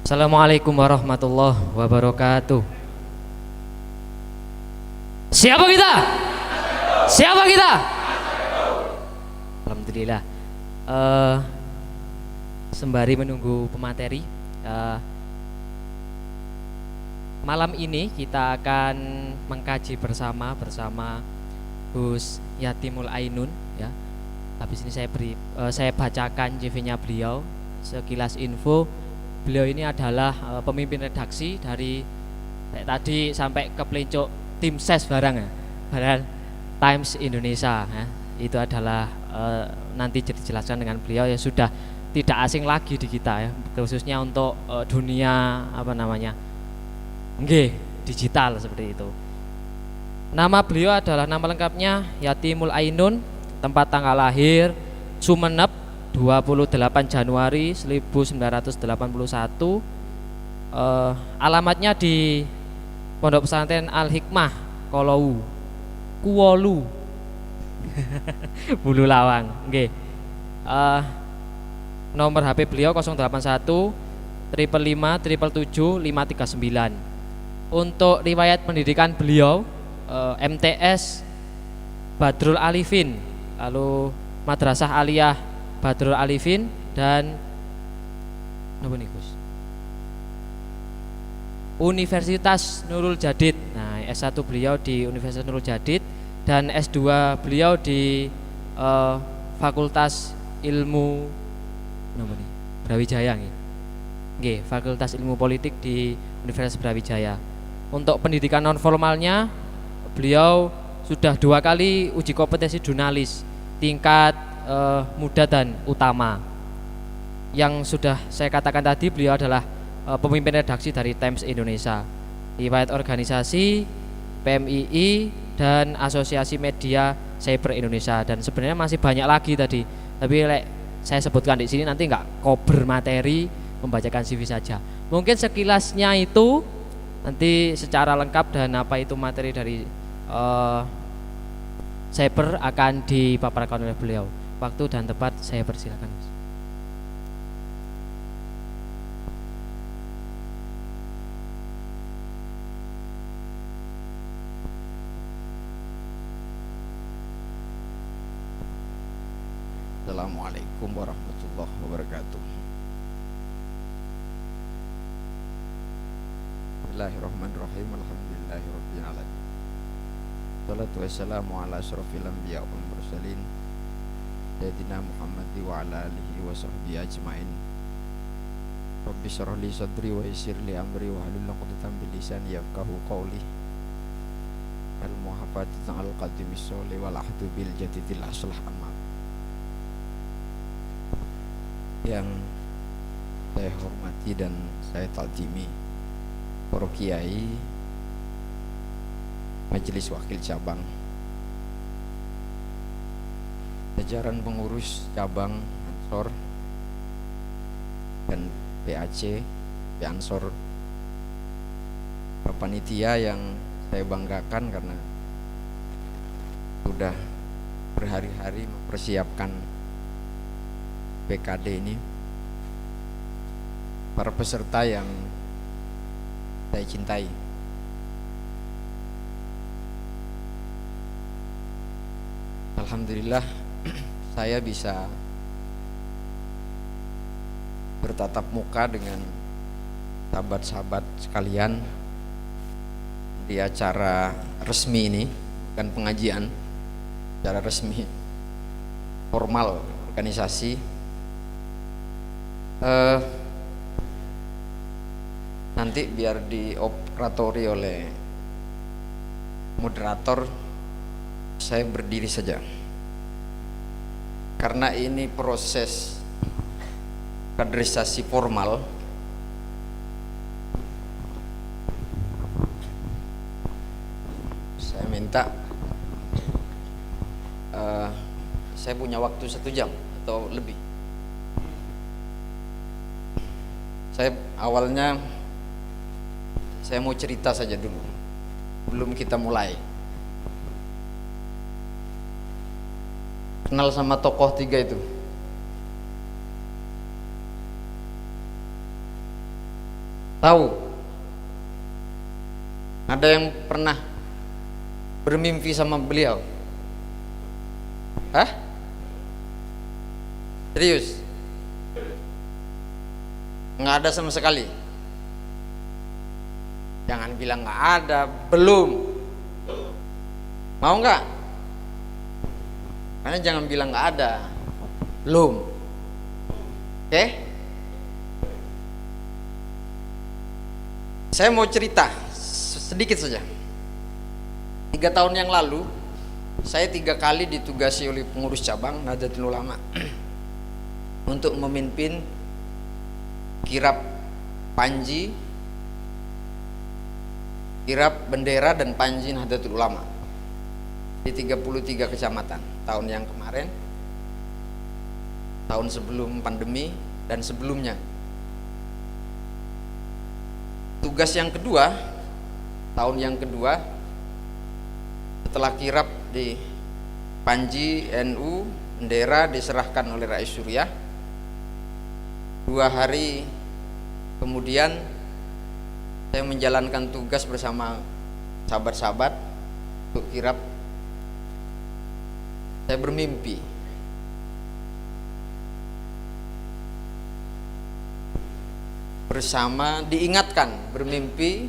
Assalamualaikum warahmatullahi wabarakatuh. Siapa kita? Siapa kita? Alhamdulillah. Sembari menunggu pemateri, malam ini kita akan mengkaji bersama Gus Yatimul Ainun. Ya, habis ini saya bacakan CV-nya beliau. Sekilas info, beliau ini adalah pemimpin redaksi dari tadi sampai ke pelincuk tim ses barang ya, Badan Times Indonesia ya. Itu adalah nanti dijelaskan dengan beliau yang sudah tidak asing lagi di kita ya, khususnya untuk dunia digital seperti itu. Nama beliau adalah, nama lengkapnya Yatimul Ainun, tempat tanggal lahir Sumeneb 28 Januari 1981, alamatnya di Pondok Pesantren Al Hikmah Kolou Kuwolu Bulu Lawang. Nomor HP beliau 081 555 777 539. Untuk riwayat pendidikan beliau, MTS Badrul Alifin, lalu Madrasah Aliyah Badrul Alifin, dan Universitas Nurul Jadid. Nah, S1 beliau di Universitas Nurul Jadid dan S2 beliau di Fakultas Ilmu Brawijaya. Fakultas Ilmu Politik di Universitas Brawijaya. Untuk pendidikan non formalnya, beliau sudah 2 kali uji kompetensi jurnalis tingkat muda dan utama. Yang sudah saya katakan tadi, beliau adalah pemimpin redaksi dari Times Indonesia, riwayat organisasi PMII dan Asosiasi Media Cyber Indonesia, dan sebenarnya masih banyak lagi tadi, tapi saya sebutkan di sini nanti nggak cover materi, membacakan CV saja. Mungkin sekilasnya itu, nanti secara lengkap dan apa itu materi dari cyber akan dipaparkan oleh beliau. Waktu dan tempat saya persilakan. Assalamualaikum warahmatullahi wabarakatuh. Bismillahirrahmanirrahim. Alhamdulillahirabbil alamin. Wassalatu wassalamu ala asyrofil anbiya wal mursalin Sayyidina Muhammad wa ala alihi wa sahbihi ajma'in. Rabbi shrah li sadri wa yassir li amri wa hlul 'uqdatam min lisani yafqahu qawli. Al muhafadzatu al qadimis sholih wal ahdu bil jadidil aslah amma. Yang saya hormati dan saya takzimi para kiai, majelis wakil cabang, jajaran pengurus cabang Ansor dan PAC, Ansor, panitia yang saya banggakan karena sudah berhari-hari mempersiapkan PKD ini, para peserta yang saya cintai. Alhamdulillah saya bisa bertatap muka dengan sahabat-sahabat sekalian di acara resmi ini, bukan pengajian, acara resmi formal organisasi. Nanti biar dioperatori oleh moderator, saya berdiri saja karena ini proses kaderisasi formal. Saya minta saya punya waktu 1 jam atau lebih. Awalnya saya mau cerita saja dulu belum kita mulai. Kenal sama tokoh 3 itu? Tahu? Ada yang pernah bermimpi sama beliau? Hah? Serius? Nggak ada sama sekali? Jangan bilang nggak ada, belum. Mau nggak? Karena jangan bilang nggak ada, belum. Oke? Saya mau cerita sedikit saja. 3 tahun yang lalu, saya 3 kali ditugasi oleh pengurus cabang Nahdlatul Ulama untuk memimpin kirab Panji, kirab bendera dan Panji Nahdlatul Ulama di 33 kecamatan. Tahun yang kemarin, tahun sebelum pandemi, dan sebelumnya. Tugas yang kedua, tahun yang kedua, setelah kirab di Panji NU, bendera diserahkan oleh Rais Suriah. 2 hari kemudian saya menjalankan tugas bersama sahabat-sahabat untuk kirab. Saya bermimpi bersama, diingatkan, bermimpi,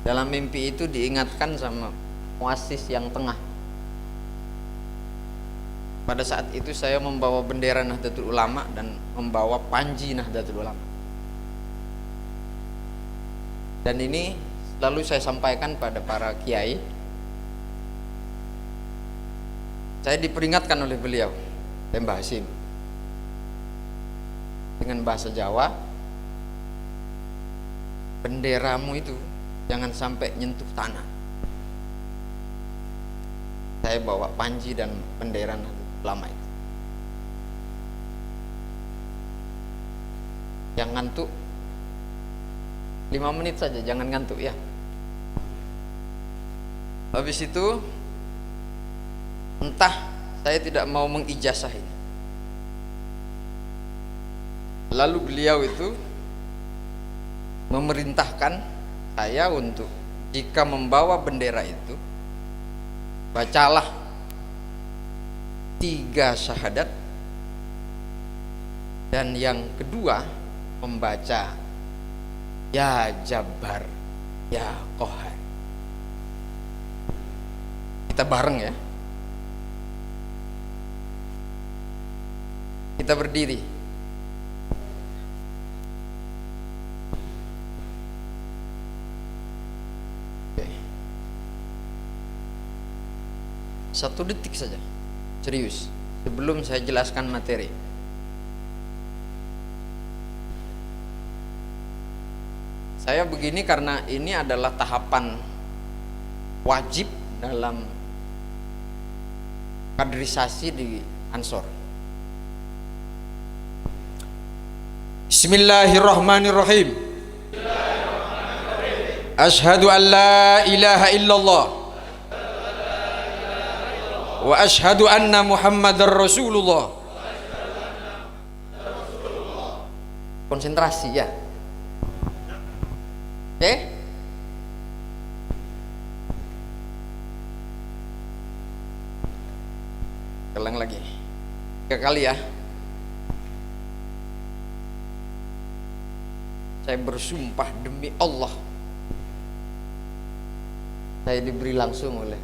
dalam mimpi itu diingatkan sama muassis yang tengah. Pada saat itu saya membawa bendera Nahdlatul Ulama dan membawa Panji Nahdlatul Ulama. Dan ini selalu saya sampaikan pada para kiai. Saya diperingatkan oleh beliau, Mbah Hasim, dengan bahasa Jawa, benderamu itu jangan sampai nyentuh tanah. Saya bawa Panji dan bendera lama itu. Yang ngantuk 5 menit saja, jangan ngantuk ya. Habis itu entah saya tidak mau mengijazah ini. Lalu beliau itu memerintahkan saya untuk jika membawa bendera itu, bacalah 3 syahadat, dan yang kedua membaca Ya Jabbar Ya Qahar. Kita bareng ya. Kita berdiri. Oke. 1 detik saja, serius, sebelum saya jelaskan materi. Saya begini karena ini adalah tahapan wajib dalam kaderisasi di Ansor. Bismillahirrahmanirrahim. Asyhadu an la ilaha illallah wa asyhadu anna Muhammadar Rasulullah. Konsentrasi ya. Oke? Ulang lagi 3 kali ya. Saya bersumpah demi Allah, saya diberi langsung oleh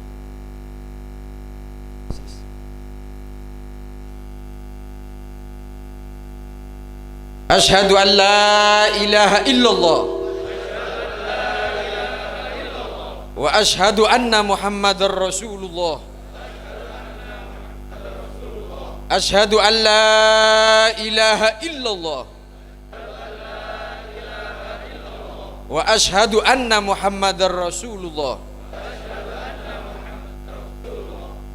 Asyhadu an la ilaha illallah wa asyhadu anna Muhammadar Rasulullah. Asyhadu an la ilaha illallah wa asyhadu anna Muhammadar Rasulullah.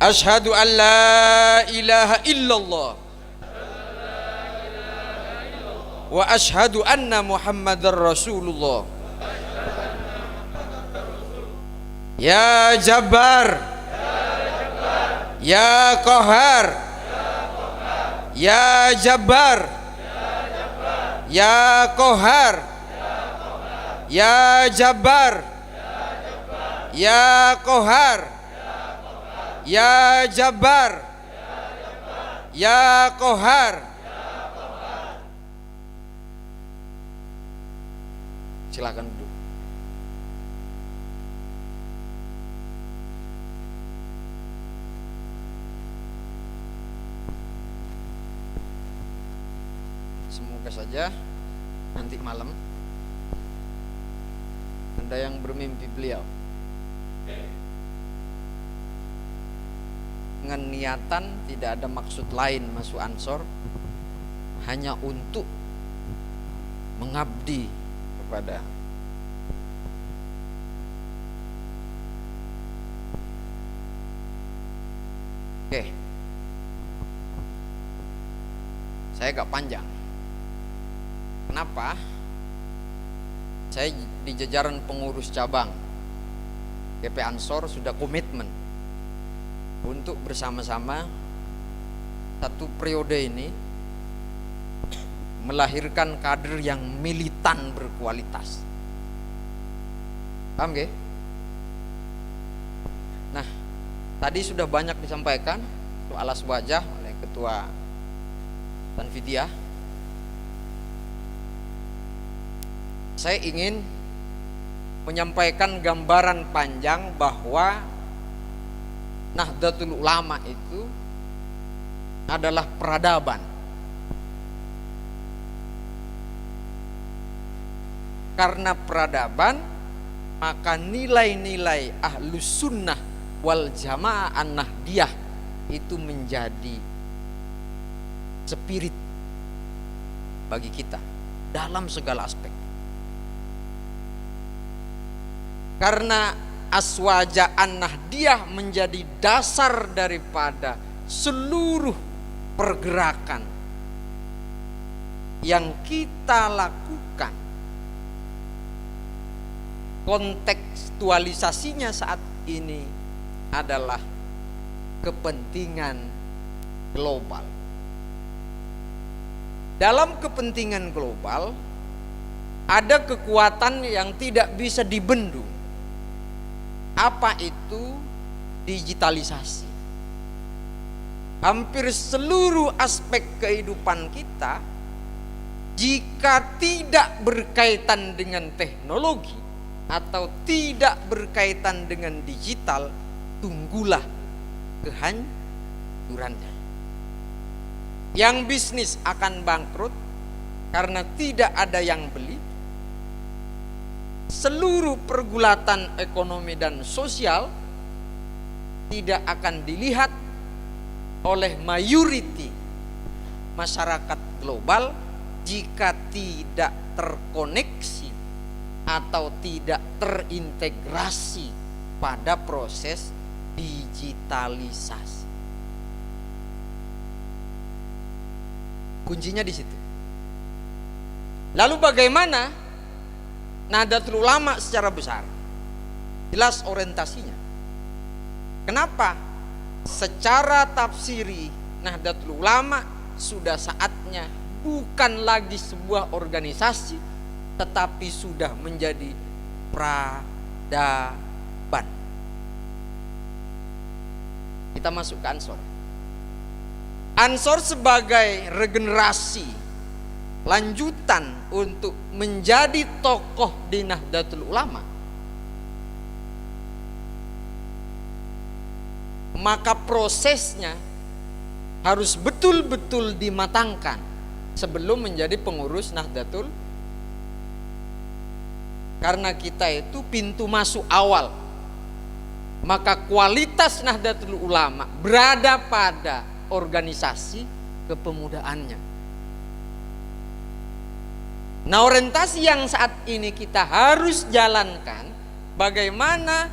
Asyhadu an la ilaha illallah wa asyhadu anna Muhammadar Rasulullah. Ya Jabbar Ya Qahar Ya Jabbar Ya Qahar Ya Jabbar, Ya Qahar, Ya Jabbar, Ya Qahar. Silakan duduk. Semoga saja nanti malam Anda yang bermimpi beliau dengan niatan tidak ada maksud lain masuk Ansor, hanya untuk mengabdi kepada saya agak panjang. Kenapa? Saya di jajaran pengurus cabang GP Ansor sudah komitmen untuk bersama-sama satu periode ini melahirkan kader yang militan berkualitas. Paham gak? Nah, tadi sudah banyak disampaikan soal alas wajah oleh Ketua Tanfidiah. Saya ingin menyampaikan gambaran panjang bahwa Nahdlatul Ulama itu adalah peradaban. Karena peradaban, maka nilai-nilai Ahlus Sunnah wal Jamaah An-Nahdiyah itu menjadi spirit bagi kita dalam segala aspek. Karena aswaja an-nahdiyah menjadi dasar daripada seluruh pergerakan yang kita lakukan. Kontekstualisasinya saat ini adalah kepentingan global. Dalam kepentingan global ada kekuatan yang tidak bisa dibendung. Apa itu digitalisasi? Hampir seluruh aspek kehidupan kita, jika tidak berkaitan dengan teknologi atau tidak berkaitan dengan digital, tunggulah kehancurannya. Yang bisnis akan bangkrut karena tidak ada yang beli. Seluruh pergulatan ekonomi dan sosial tidak akan dilihat oleh mayoriti masyarakat global jika tidak terkoneksi atau tidak terintegrasi pada proses digitalisasi. Kuncinya di situ. Lalu bagaimana Nahdlatul Ulama secara besar? Jelas orientasinya. Kenapa? Secara tafsiri Nahdlatul Ulama sudah saatnya bukan lagi sebuah organisasi, tetapi sudah menjadi peradaban. Kita masuk ke Ansor. Ansor sebagai regenerasi lanjutan untuk menjadi tokoh di Nahdlatul Ulama, maka prosesnya harus betul-betul dimatangkan sebelum menjadi pengurus Nahdlatul. Karena kita itu pintu masuk awal, maka kualitas Nahdlatul Ulama berada pada organisasi kepemudaannya. Nah, orientasi yang saat ini kita harus jalankan, bagaimana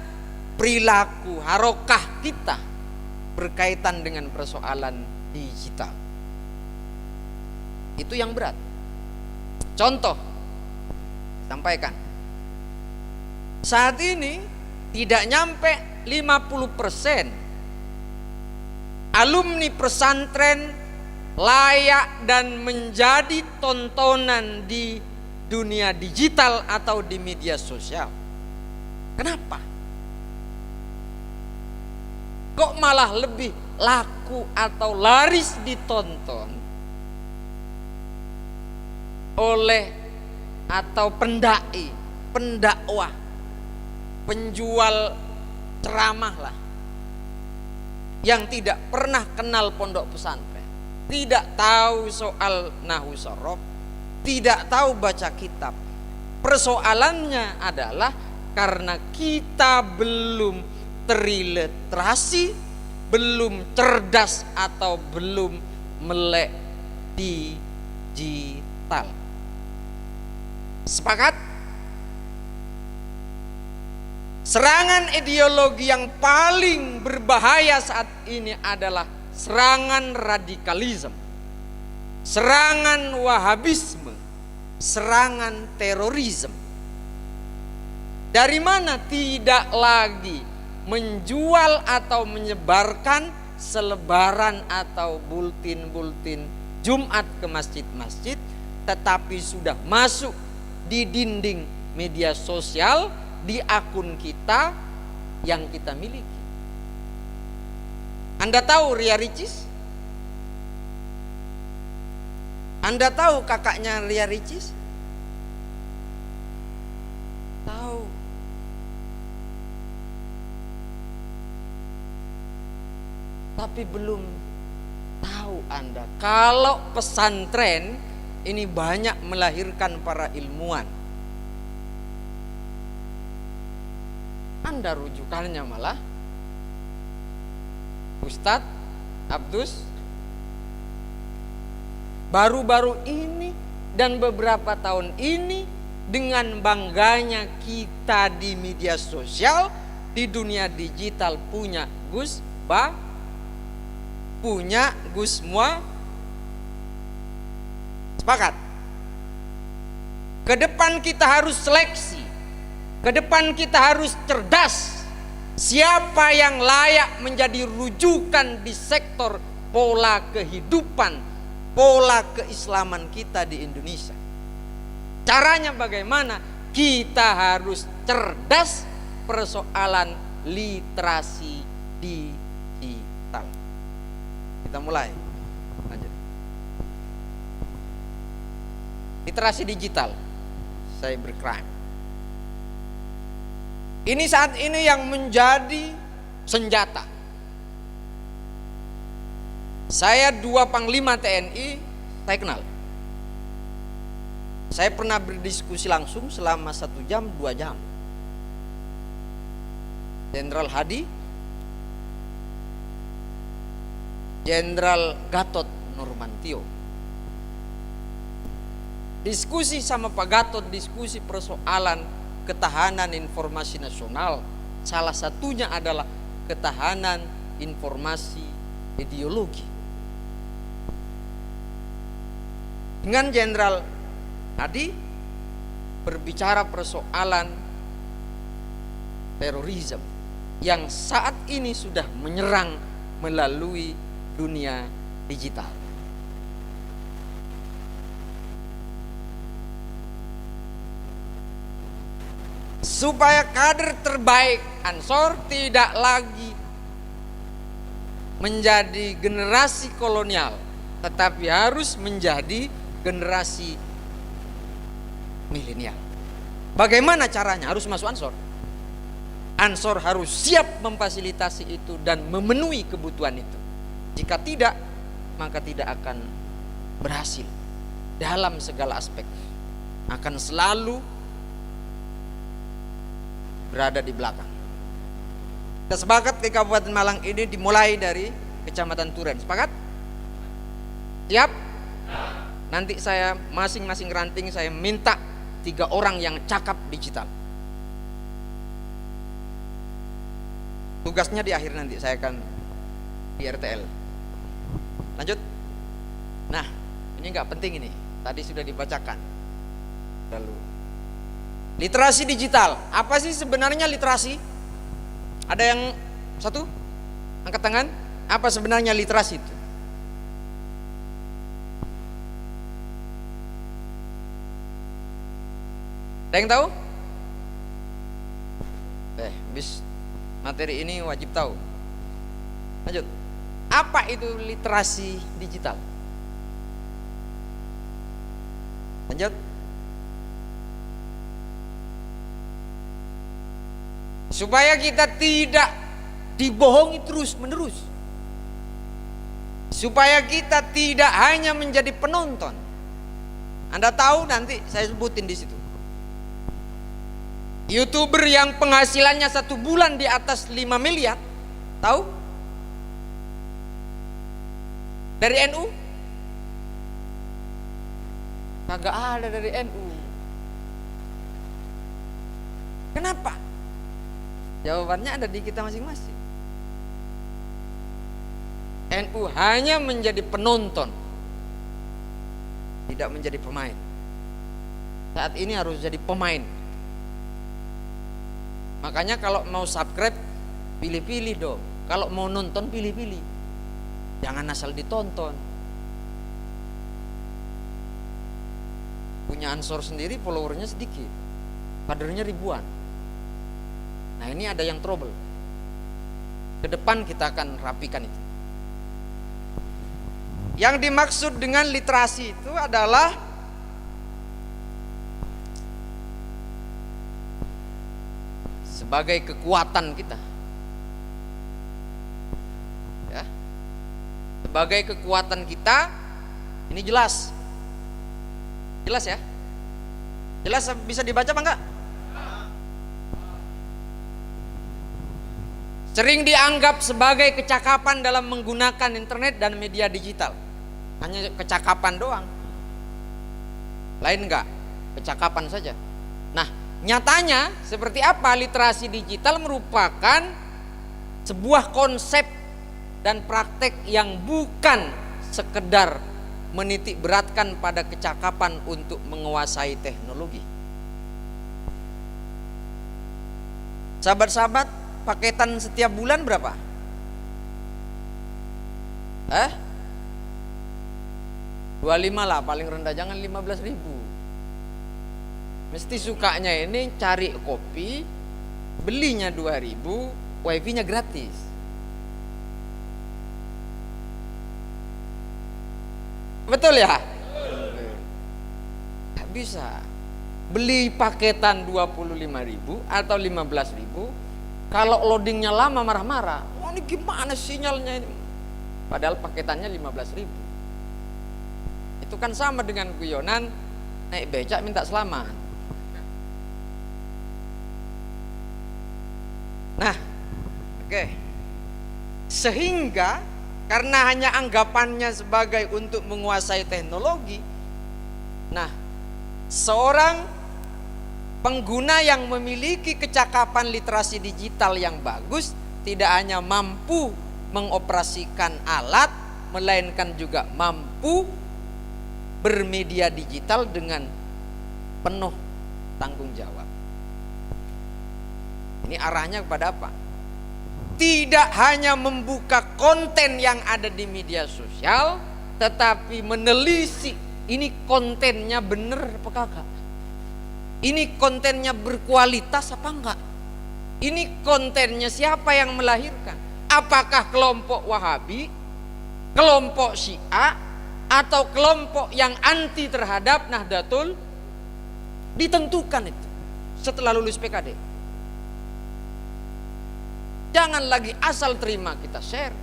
perilaku harokah kita berkaitan dengan persoalan digital. Itu yang berat. Contoh, sampaikan. Saat ini tidak nyampe 50% alumni pesantren layak dan menjadi tontonan di dunia digital atau di media sosial. Kenapa? Kok malah lebih laku atau laris ditonton oleh atau pendai, pendakwah, penjual ceramah lah, yang tidak pernah kenal pondok pesantren, tidak tahu soal nahwu sorof, tidak tahu baca kitab. Persoalannya adalah karena kita belum terliterasi, belum cerdas atau belum melek digital. Sepakat? Serangan ideologi yang paling berbahaya saat ini adalah serangan radikalisme, serangan wahabisme, serangan terorisme. Dari mana? Tidak lagi menjual atau menyebarkan selebaran atau bultin-bultin Jumat ke masjid-masjid, tetapi sudah masuk di dinding media sosial, di akun kita yang kita miliki. Anda tahu Ria Ricis? Anda tahu kakaknya Ria Ricis? Tahu. Tapi belum tahu Anda kalau pesantren ini banyak melahirkan para ilmuwan. Anda rujukannya malah Ustadz Abdus. Baru-baru ini dan beberapa tahun ini, dengan bangganya kita di media sosial, di dunia digital, punya Gus Ba, punya Gus Mua. Sepakat? Ke depan kita harus seleksi, ke depan kita harus cerdas. Siapa yang layak menjadi rujukan di sektor pola kehidupan, pola keislaman kita di Indonesia? Caranya bagaimana? Kita harus cerdas persoalan literasi digital. Kita mulai. Lanjut. Literasi digital, cybercrime. Ini saat ini yang menjadi senjata. Saya 2 Panglima TNI, saya kenal. Saya pernah berdiskusi langsung selama 1 jam, 2 jam. Jenderal Hadi, Jenderal Gatot Nurmantio. Diskusi sama Pak Gatot, diskusi persoalan ketahanan informasi nasional. Salah satunya adalah ketahanan informasi ideologi. Dengan Jenderal Hadi berbicara persoalan terorisme yang saat ini sudah menyerang melalui dunia digital. Supaya kader terbaik Ansor tidak lagi menjadi generasi kolonial, tetapi harus menjadi generasi milenial. Bagaimana caranya? Harus masuk Ansor. Ansor harus siap memfasilitasi itu dan memenuhi kebutuhan itu. Jika tidak, maka tidak akan berhasil dalam segala aspek. Akan selalu berada di belakang. Kita sepakat di Kabupaten Malang ini dimulai dari Kecamatan Turen. Sepakat? Siap? Nanti saya masing-masing ranting saya minta 3 orang yang cakap digital. Tugasnya di akhir nanti saya akan di RTL. Lanjut. Nah, ini nggak penting ini. Tadi sudah dibacakan. Lalu literasi digital. Apa sih sebenarnya literasi? Ada yang satu? Angkat tangan. Apa sebenarnya literasi itu? Ada yang tahu? Bis materi ini wajib tahu. Lanjut. Apa itu literasi digital? Lanjut. Supaya kita tidak dibohongi terus menerus, supaya kita tidak hanya menjadi penonton. Anda tahu, nanti saya sebutin di situ. YouTuber yang penghasilannya 1 bulan di atas 5 miliar, tahu? Dari NU? Kagak ada dari NU. Kenapa? Jawabannya ada di kita masing-masing. NU hanya menjadi penonton, tidak menjadi pemain. Saat ini harus jadi pemain. Makanya kalau mau subscribe, pilih-pilih dong. Kalau mau nonton, pilih-pilih. Jangan asal ditonton. Punya Ansor sendiri, followernya sedikit, kadernya ribuan. Nah, ini ada yang trouble. Ke depan kita akan rapikan itu. Yang dimaksud dengan literasi itu adalah sebagai kekuatan kita, ya, sebagai kekuatan kita. Ini jelas ya, jelas, bisa dibaca apa enggak? Sering dianggap sebagai kecakapan dalam menggunakan internet dan media digital. Hanya kecakapan doang, lain enggak, kecakapan saja. Nah, nyatanya seperti apa? Literasi digital merupakan sebuah konsep dan praktek yang bukan sekedar menitik beratkan pada kecakapan untuk menguasai teknologi. Sahabat-sahabat, paketan setiap bulan berapa? 25 lah paling rendah, jangan 15.000. Mesti sukanya ini cari kopi, belinya 2.000, wifi-nya gratis. Betul ya? Gak bisa beli paketan 25.000 atau 15.000, kalau loadingnya lama marah-marah. Wah, ini gimana sinyalnya ini? Padahal paketannya 15.000. Itu kan sama dengan guyonan naik becak minta selamat. Nah, oke. Sehingga karena hanya anggapannya sebagai untuk menguasai teknologi, nah, seorang pengguna yang memiliki kecakapan literasi digital yang bagus tidak hanya mampu mengoperasikan alat, melainkan juga mampu bermedia digital dengan penuh tanggung jawab. Ini arahnya kepada apa? Tidak hanya membuka konten yang ada di media sosial, tetapi menelisik ini kontennya bener apa kagak? Ini kontennya berkualitas apa enggak? Ini kontennya siapa yang melahirkan? Apakah kelompok Wahabi, kelompok Syiah, atau kelompok yang anti terhadap Nahdlatul? Ditentukan itu setelah lulus PKD. Jangan lagi asal terima kita share.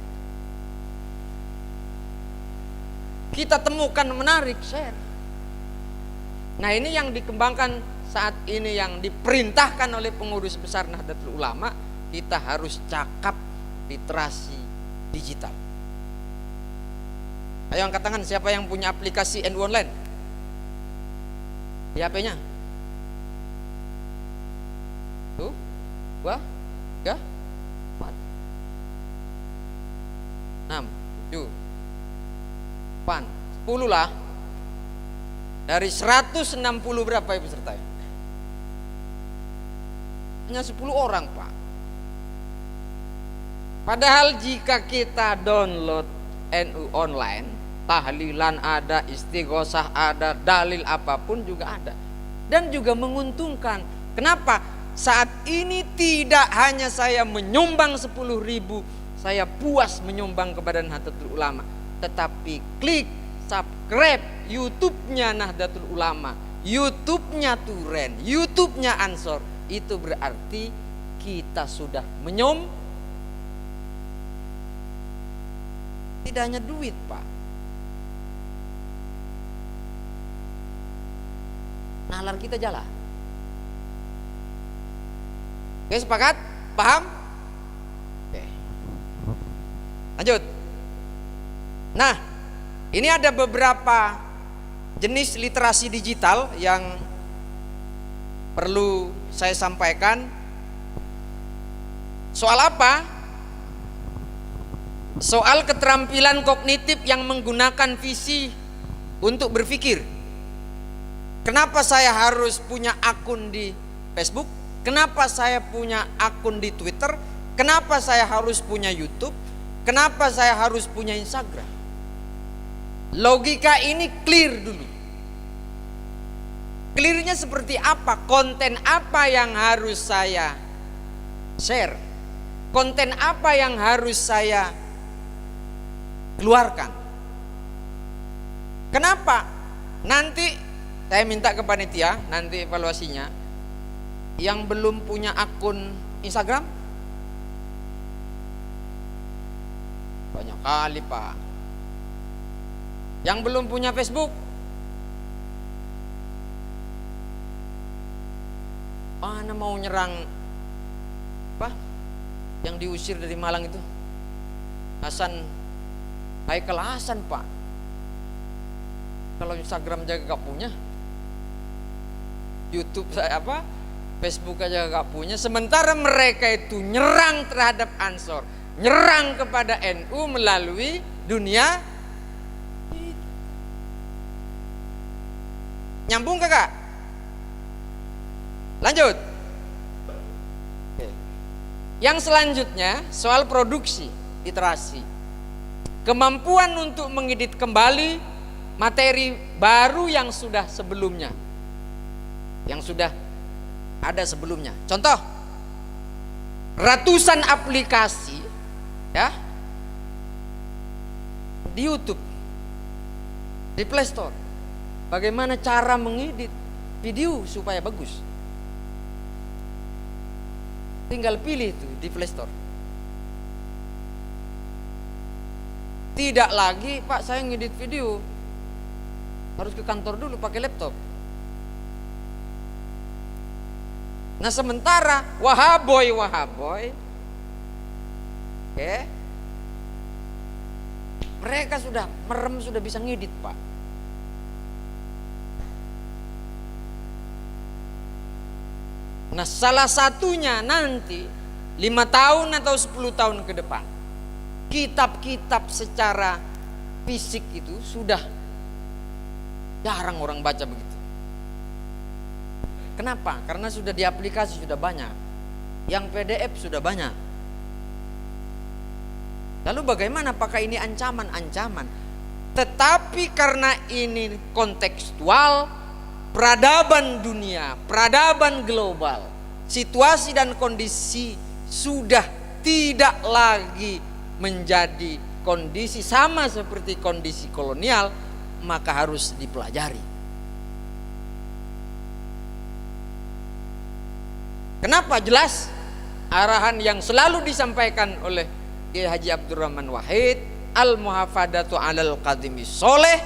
Kita temukan menarik, share. Nah, ini yang dikembangkan saat ini, yang diperintahkan oleh pengurus besar Nahdlatul Ulama. Kita harus cakap literasi digital. Ayo angkat tangan siapa yang punya aplikasi NU Online di HP-nya. 1, 2, 3, 4, 6, 7, 8, 10 lah. Dari 160 berapa ya pesertanya? Hanya 10 orang, Pak. Padahal jika kita download NU Online, tahlilan ada, istighosah ada, dalil apapun juga ada. dan juga menguntungkan. Kenapa? Saat ini tidak hanya saya menyumbang 10.000, saya puas menyumbang kepada Nahdlatul Ulama, tetapi klik subscribe YouTube-nya Nahdlatul Ulama, YouTube-nya Turen, YouTube-nya Ansor, itu berarti kita sudah tidak hanya duit, Pak. Nalar kita jalan. Oke, sepakat? Paham? Oke. Lanjut. Nah, ini ada beberapa jenis literasi digital yang perlu saya sampaikan. Soal apa? Soal keterampilan kognitif yang menggunakan visi untuk berpikir. Kenapa saya harus punya akun di Facebook? Kenapa saya punya akun di Twitter? Kenapa saya harus punya YouTube? Kenapa saya harus punya Instagram? Logika ini clear dulu. Clearnya seperti apa? Konten apa yang harus saya share? Konten apa yang harus saya keluarkan? Kenapa? Nanti saya minta ke panitia, nanti evaluasinya, yang belum punya akun Instagram banyak kali, Pak. Yang belum punya Facebook, mana mau nyerang apa? Yang diusir dari Malang itu, Haikal Hasan, Pak. Kalau Instagram aja gak punya, YouTube saya Facebook aja gak punya, sementara mereka itu nyerang terhadap Ansor, nyerang kepada NU melalui dunia. Nyambung kakak? Lanjut. Yang selanjutnya soal produksi literasi. Kemampuan untuk mengedit kembali materi baru yang sudah sebelumnya, yang sudah ada sebelumnya. Contoh, ratusan aplikasi ya di YouTube, di Play Store. Bagaimana cara mengedit video supaya bagus? Tinggal pilih itu di Play Store. Tidak lagi, Pak, saya ngedit video harus ke kantor dulu pakai laptop. Nah, sementara wahaboy, mereka sudah merem, sudah bisa ngedit, Pak. Nah, salah satunya nanti 5 tahun atau 10 tahun ke depan, kitab-kitab secara fisik itu sudah jarang orang baca begitu. Kenapa? Karena sudah di aplikasi sudah banyak, yang PDF sudah banyak. Lalu bagaimana? Apakah ini ancaman? Tetapi karena ini kontekstual, peradaban dunia, peradaban global, situasi dan kondisi sudah tidak lagi menjadi kondisi sama seperti kondisi kolonial, maka harus dipelajari. Kenapa? Jelas arahan yang selalu disampaikan oleh Kiai Haji Abdurrahman Wahid, al-muhafadatu 'alal qadimi sholeh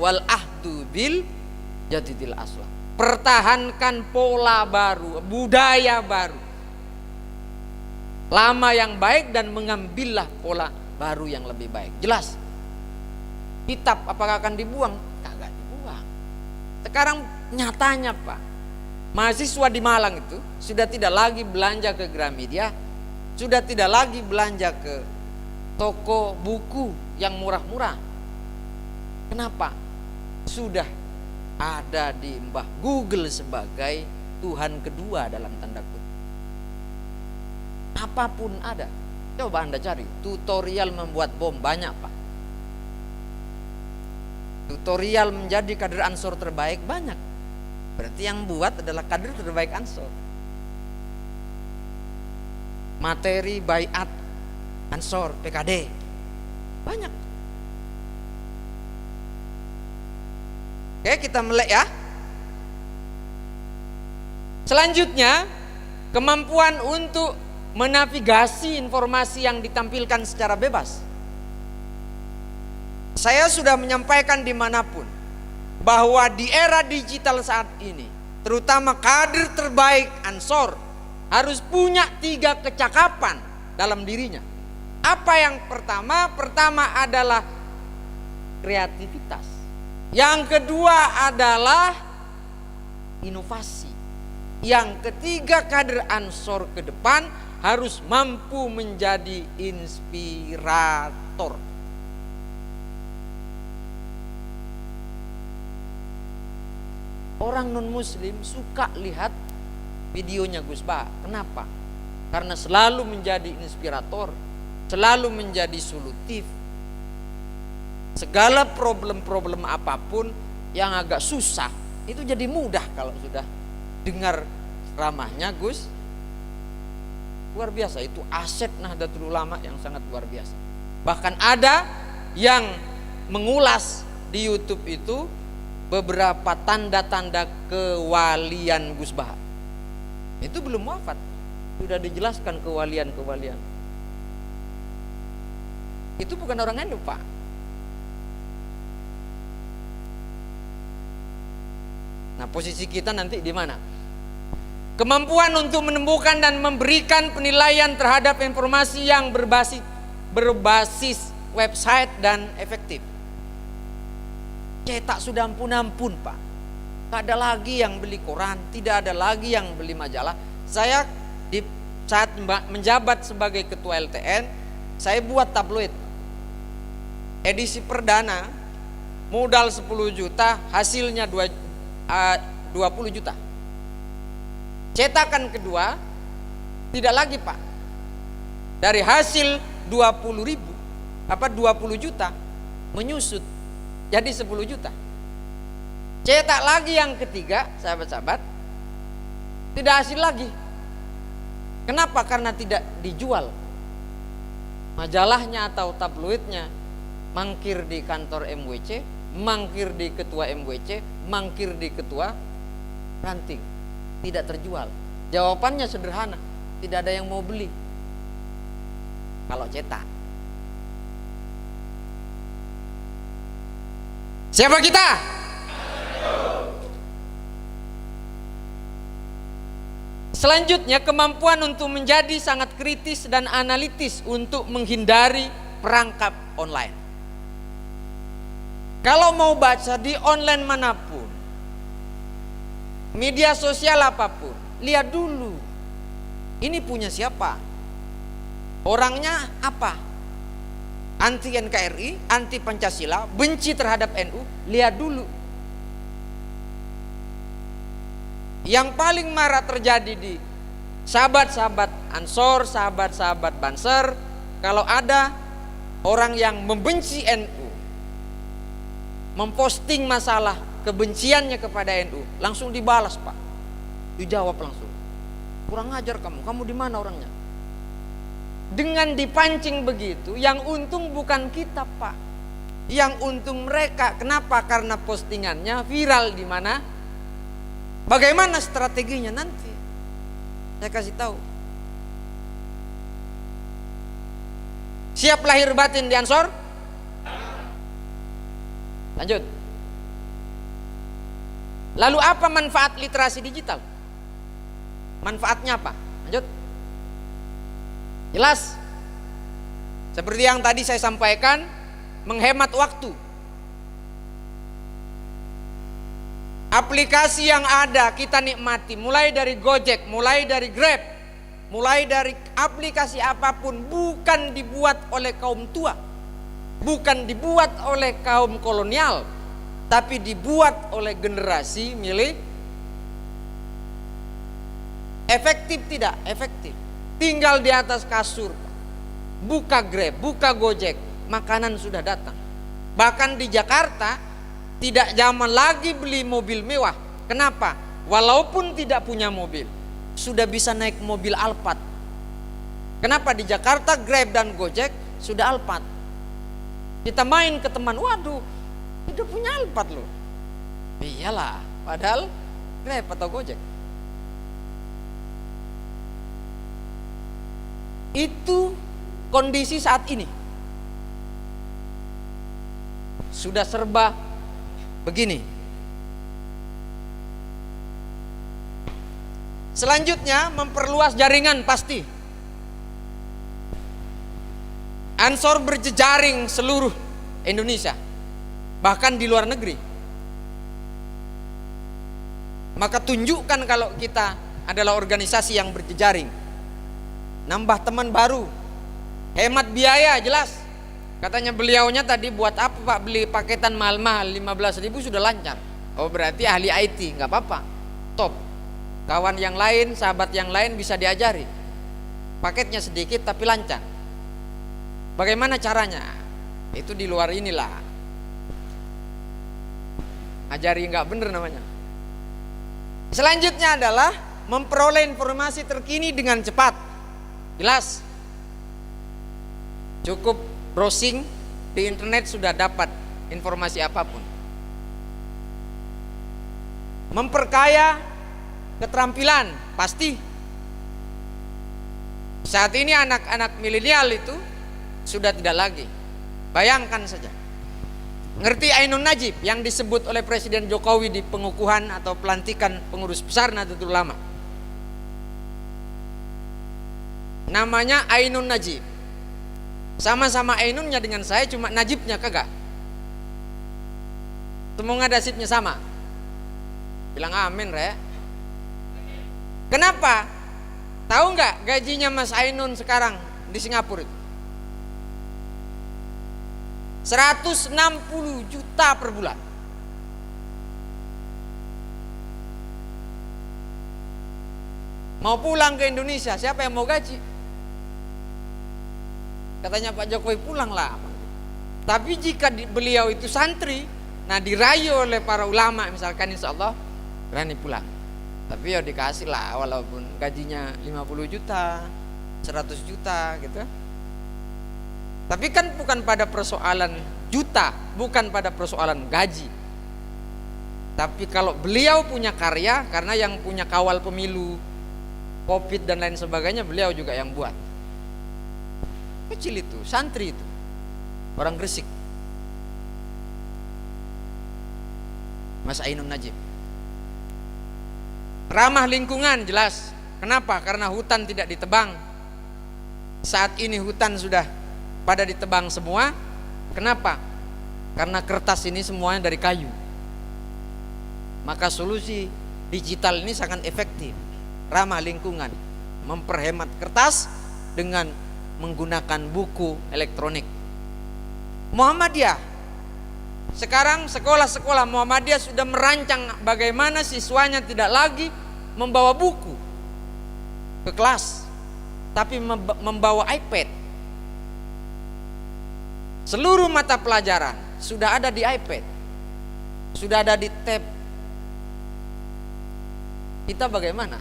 wal ahdu bil jadidil aslah. Pertahankan pola baru, budaya baru, lama yang baik, dan mengambillah pola baru yang lebih baik. Jelas. Kitab apakah akan dibuang? Kagak dibuang. Sekarang nyatanya, Pak, mahasiswa di Malang itu sudah tidak lagi belanja ke Gramedia, sudah tidak lagi belanja ke toko buku yang murah-murah. Kenapa? Sudah ada di Mbah Google sebagai Tuhan kedua dalam tanda kutip. Apapun ada. Coba Anda cari tutorial membuat bom, banyak, Pak. Tutorial menjadi kader Ansor terbaik, banyak. Berarti yang buat adalah kader terbaik Ansor. Materi baiat Ansor PKD banyak. Oke, kita melek ya. Selanjutnya, kemampuan untuk menavigasi informasi yang ditampilkan secara bebas. Saya sudah menyampaikan dimanapun bahwa di era digital saat ini, terutama kader terbaik Ansor harus punya 3 kecakapan dalam dirinya. Apa yang pertama? Pertama adalah kreativitas. Yang kedua adalah inovasi. Yang ketiga, kader Ansor ke depan harus mampu menjadi inspirator. Orang non muslim suka lihat videonya Gus Bah. Kenapa? Karena selalu menjadi inspirator, selalu menjadi solutif. Segala problem-problem apapun yang agak susah itu jadi mudah kalau sudah dengar ceramahnya Gus. Luar biasa, itu aset Nahdlatul Ulama yang sangat luar biasa. Bahkan ada yang mengulas di YouTube itu beberapa tanda-tanda kewalian Gus Bah. Itu belum wafat, sudah dijelaskan kewalian-kewalian. Itu bukan orang NU, Pak. Nah, posisi kita nanti di mana? Kemampuan untuk menemukan dan memberikan penilaian terhadap informasi yang berbasis website dan efektif. Cetak sudah ampun-ampun, Pak. Tidak ada lagi yang beli koran, tidak ada lagi yang beli majalah. Saya saat menjabat sebagai ketua LTN, saya buat tabloid. Edisi perdana modal 10 juta, hasilnya 20 juta. Cetakan kedua tidak lagi, Pak. Dari hasil 20 juta menyusut jadi 10 juta. Cetak lagi yang ketiga, sahabat-sahabat, tidak hasil lagi. Kenapa? Karena tidak dijual. Majalahnya atau tabloidnya mangkir di kantor MWC, mangkir di ketua MWC, mangkir di ketua ranting. Tidak terjual. Jawabannya sederhana, tidak ada yang mau beli kalau cetak. Siapa kita? Selanjutnya, kemampuan untuk menjadi sangat kritis dan analitis untuk menghindari perangkap online. Kalau mau baca di online manapun, media sosial apapun, lihat dulu ini punya siapa, orangnya apa, anti NKRI, anti Pancasila, benci terhadap NU. Lihat dulu. Yang paling marak terjadi di sahabat-sahabat Ansor, sahabat-sahabat Banser, kalau ada orang yang membenci NU, memposting masalah kebenciannya kepada NU, langsung dibalas, Pak. Dijawab langsung. Kurang ajar kamu di mana orangnya? Dengan dipancing begitu, yang untung bukan kita, Pak. Yang untung mereka. Kenapa? Karena postingannya viral di mana? Bagaimana strateginya nanti? Saya kasih tahu. Siap lahir batin di Ansor? Lanjut. Lalu apa manfaat literasi digital? Manfaatnya apa? Lanjut. Jelas. Seperti yang tadi saya sampaikan, menghemat waktu. Aplikasi yang ada kita nikmati, mulai dari Gojek, mulai dari Grab, mulai dari aplikasi apapun, bukan dibuat oleh kaum tua, bukan dibuat oleh kaum kolonial, tapi dibuat oleh generasi milik. Efektif tidak? Efektif. Tinggal di atas kasur, buka Grab, buka Gojek, makanan sudah datang. Bahkan di Jakarta tidak zaman lagi beli mobil mewah. Kenapa? walaupun tidak punya mobil, sudah bisa naik mobil Alphard. Kenapa? Di Jakarta Grab dan Gojek sudah Alphard. Kita main ke teman, waduh, udah punya Alphard loh. Iyalah, padahal Grab atau Gojek. Itu kondisi saat ini. Sudah serba begini. Selanjutnya memperluas jaringan pasti. Ansor berjejaring seluruh Indonesia, bahkan di luar negeri. Maka tunjukkan kalau kita adalah organisasi yang berjejaring. Nambah teman baru, hemat biaya jelas. Katanya beliaunya tadi, buat apa Pak beli paketan mahal-mahal 15.000 sudah lancar. Oh berarti ahli IT, nggak apa-apa, top. Kawan yang lain, sahabat yang lain bisa diajari. Paketnya sedikit tapi lancar. Bagaimana caranya? Itu di luar inilah. Ajari nggak bener namanya. Selanjutnya adalah memperoleh informasi terkini dengan cepat. Jelas. Cukup browsing di internet sudah dapat informasi apapun. Memperkaya keterampilan pasti. Saat ini anak-anak milenial itu sudah tidak lagi. Bayangkan saja, ngerti Ainun Najib yang disebut oleh Presiden Jokowi di pengukuhan atau pelantikan pengurus besar Nahdlatul Ulama. Namanya Ainun Najib. Sama-sama Ainunnya dengan saya, cuma Najibnya kagak. Semoga nasibnya sama. Bilang amin, Re. Kenapa? Tahu nggak gajinya Mas Ainun sekarang di Singapura itu? 160 juta per bulan. Mau pulang ke Indonesia, siapa yang mau gaji? Katanya Pak Jokowi pulanglah. Tapi jika beliau itu santri, nah dirayu oleh para ulama misalkan, insya Allah berani pulang. Tapi ya dikasih lah, walaupun gajinya 50 juta 100 juta gitu. Tapi kan bukan pada persoalan juta, bukan pada persoalan gaji. Tapi kalau beliau punya karya, karena yang punya kawal pemilu, Covid dan lain sebagainya beliau juga yang buat. Kecil itu, santri itu, orang Gresik, Mas Ainun Najib. Ramah lingkungan jelas. Kenapa? Karena hutan tidak ditebang. Saat ini hutan sudah pada ditebang semua. Kenapa? Karena kertas ini semuanya dari kayu. Maka solusi digital ini sangat efektif, ramah lingkungan, memperhemat kertas dengan menggunakan buku elektronik. Muhammadiyah, sekarang sekolah-sekolah Muhammadiyah sudah merancang bagaimana siswanya tidak lagi membawa buku ke kelas, tapi membawa iPad. Seluruh mata pelajaran sudah ada di iPad, sudah ada di tab. Kita bagaimana?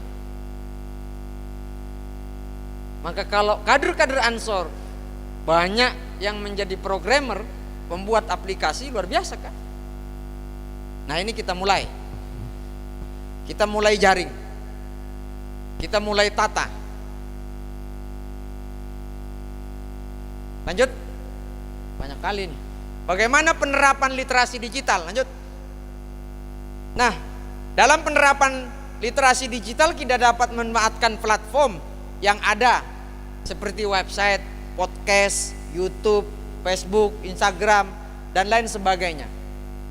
Maka kalau kader-kader Ansor banyak yang menjadi programmer, membuat aplikasi, luar biasa kan? Nah ini kita mulai jaring, kita mulai tata. Lanjut, banyak kali nih. Bagaimana penerapan literasi digital? Lanjut. Nah, dalam penerapan literasi digital kita dapat memanfaatkan platform yang ada seperti website, podcast, YouTube, Facebook, Instagram, dan lain sebagainya.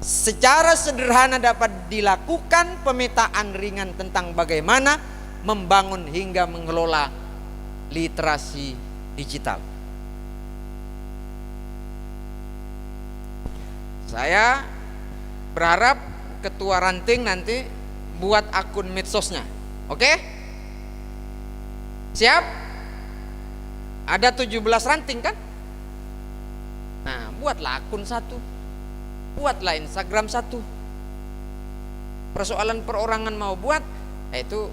Secara sederhana dapat dilakukan pemetaan ringan tentang bagaimana membangun hingga mengelola literasi digital. Saya berharap ketua ranting nanti buat akun medsosnya. Oke? Siap? Ada 17 ranting kan? Nah, buatlah akun satu, buatlah Instagram satu. persoalan perorangan mau buat, itu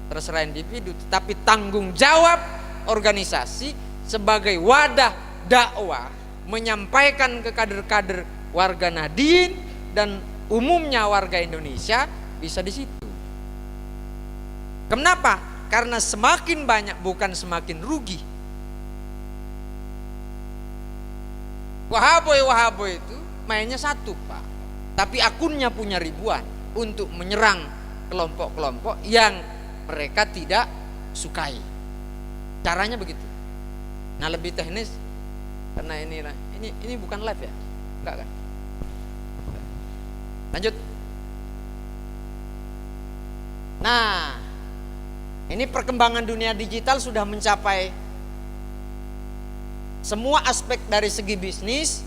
terserah individu, tetapi tanggung jawab organisasi sebagai wadah dakwah menyampaikan ke kader-kader warga Nahdien dan umumnya warga Indonesia bisa di situ. Kenapa? Karena semakin banyak bukan semakin rugi. Wahaboy itu mainnya satu, Pak, tapi akunnya punya ribuan untuk menyerang kelompok-kelompok yang mereka tidak sukai. Caranya begitu. Nah, lebih teknis karena ini bukan live ya, enggak kan? Lanjut. Nah, ini perkembangan dunia digital sudah mencapai semua aspek dari segi bisnis,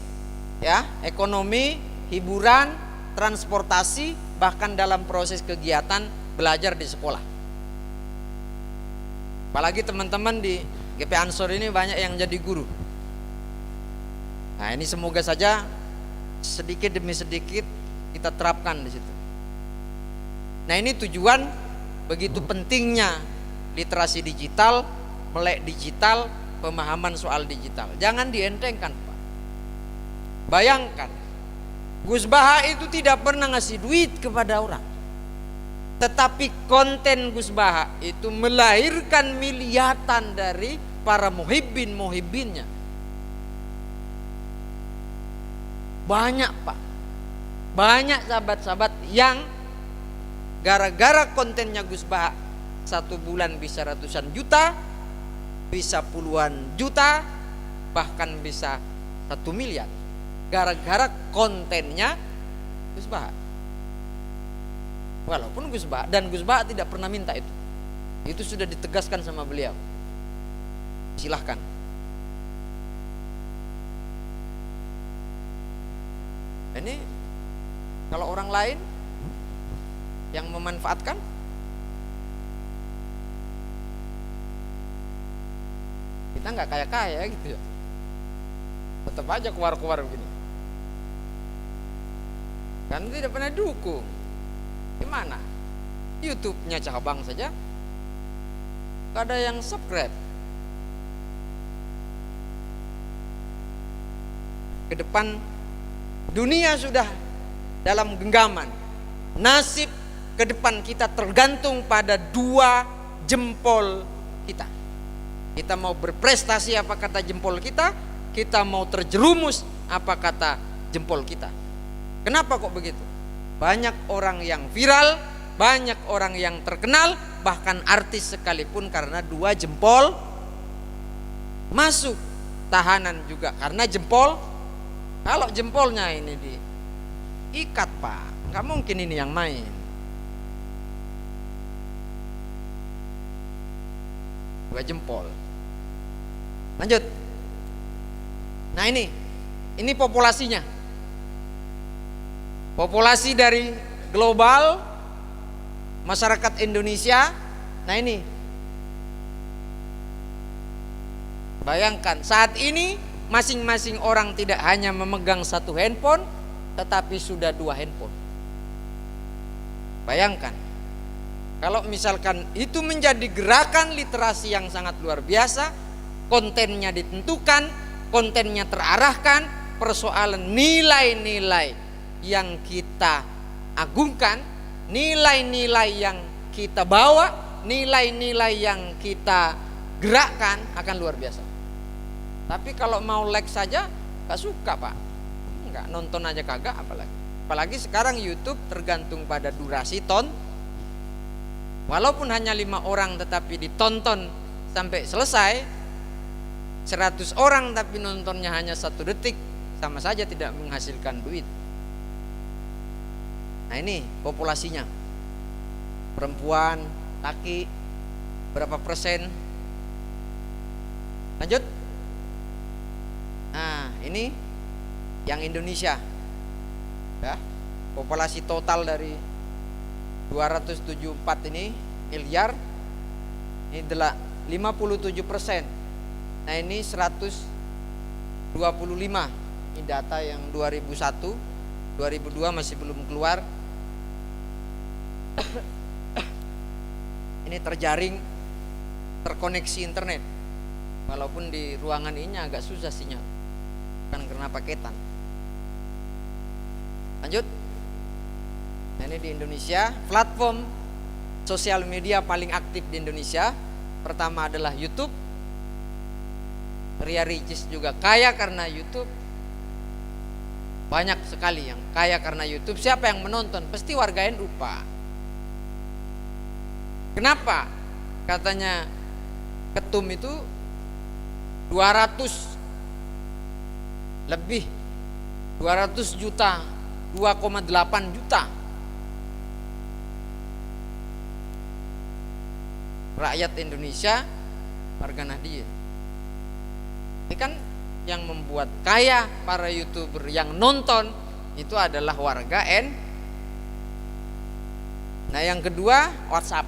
ya, ekonomi, hiburan, transportasi, bahkan dalam proses kegiatan belajar di sekolah. Apalagi teman-teman di GP Ansor ini banyak yang jadi guru. Nah, ini semoga saja sedikit demi sedikit kita terapkan di situ. Nah, ini tujuan begitu pentingnya literasi digital, melek digital, pemahaman soal digital. Jangan dientengkan, Pak. Bayangkan, Gus Baha itu tidak pernah ngasih duit kepada orang, tetapi konten Gus Baha itu melahirkan miliatan dari para muhibbin-muhibbinnya. Banyak, Pak. Banyak sahabat-sahabat yang gara-gara kontennya Gus Baha 1 bulan bisa ratusan juta, bisa puluhan juta, bahkan bisa 1 miliar, gara-gara kontennya Gus Baha. Walaupun Gus Baha tidak pernah minta itu sudah ditegaskan sama beliau. Silahkan. Ini kalau orang lain yang memanfaatkan, kita nggak kaya-kaya gitu ya, tetap aja keluar-keluar begini, kan tidak pernah dukung. Gimana? YouTube-nya cabang saja nggak ada yang subscribe. Ke depan dunia sudah dalam genggaman. Nasib ke depan kita tergantung pada 2 jempol kita. Kita mau berprestasi apa kata jempol kita, kita mau terjerumus apa kata jempol kita. Kenapa kok begitu? Banyak orang yang viral, banyak orang yang terkenal, bahkan artis sekalipun karena 2 jempol masuk tahanan juga karena jempol. Kalau jempolnya ini diikat, Pak, nggak mungkin ini yang main. Dua jempol. Lanjut. Nah, ini populasinya. Populasi dari global masyarakat Indonesia. Nah, ini bayangkan saat ini masing-masing orang tidak hanya memegang 1 handphone, tetapi sudah 2 handphone. Bayangkan, kalau misalkan itu menjadi gerakan literasi yang sangat luar biasa, kontennya ditentukan, kontennya terarahkan, persoalan nilai-nilai yang kita agungkan, nilai-nilai yang kita bawa, nilai-nilai yang kita gerakkan akan luar biasa. Tapi kalau mau like saja gak suka, Pak, nggak nonton aja kagak, apalagi sekarang YouTube tergantung pada durasi walaupun hanya 5 orang tetapi ditonton sampai selesai, 100 orang tapi nontonnya hanya 1 detik, sama saja tidak menghasilkan duit. Nah, ini populasinya, perempuan, laki, berapa persen. Lanjut. Nah, ini yang Indonesia, ya, populasi total dari 274 ini miliar, ini adalah 57%. Nah, ini 125. Ini data yang 2001, 2002 masih belum keluar. Ini terjaring, terkoneksi internet. Walaupun di ruangan ini agak susah sinyal, kan karena paketan. Lanjut. Nah, ini di Indonesia, platform sosial media paling aktif di Indonesia pertama adalah YouTube. Ria Ricis juga kaya karena YouTube. Banyak sekali yang kaya karena YouTube. Siapa yang menonton? Pasti warga NU, Pak. Kenapa? Katanya ketum itu 200 lebih, 200 juta, 2,8 juta rakyat Indonesia warga Nahdien. Ini kan yang membuat kaya para YouTuber yang nonton itu adalah warga N. Nah, yang kedua WhatsApp.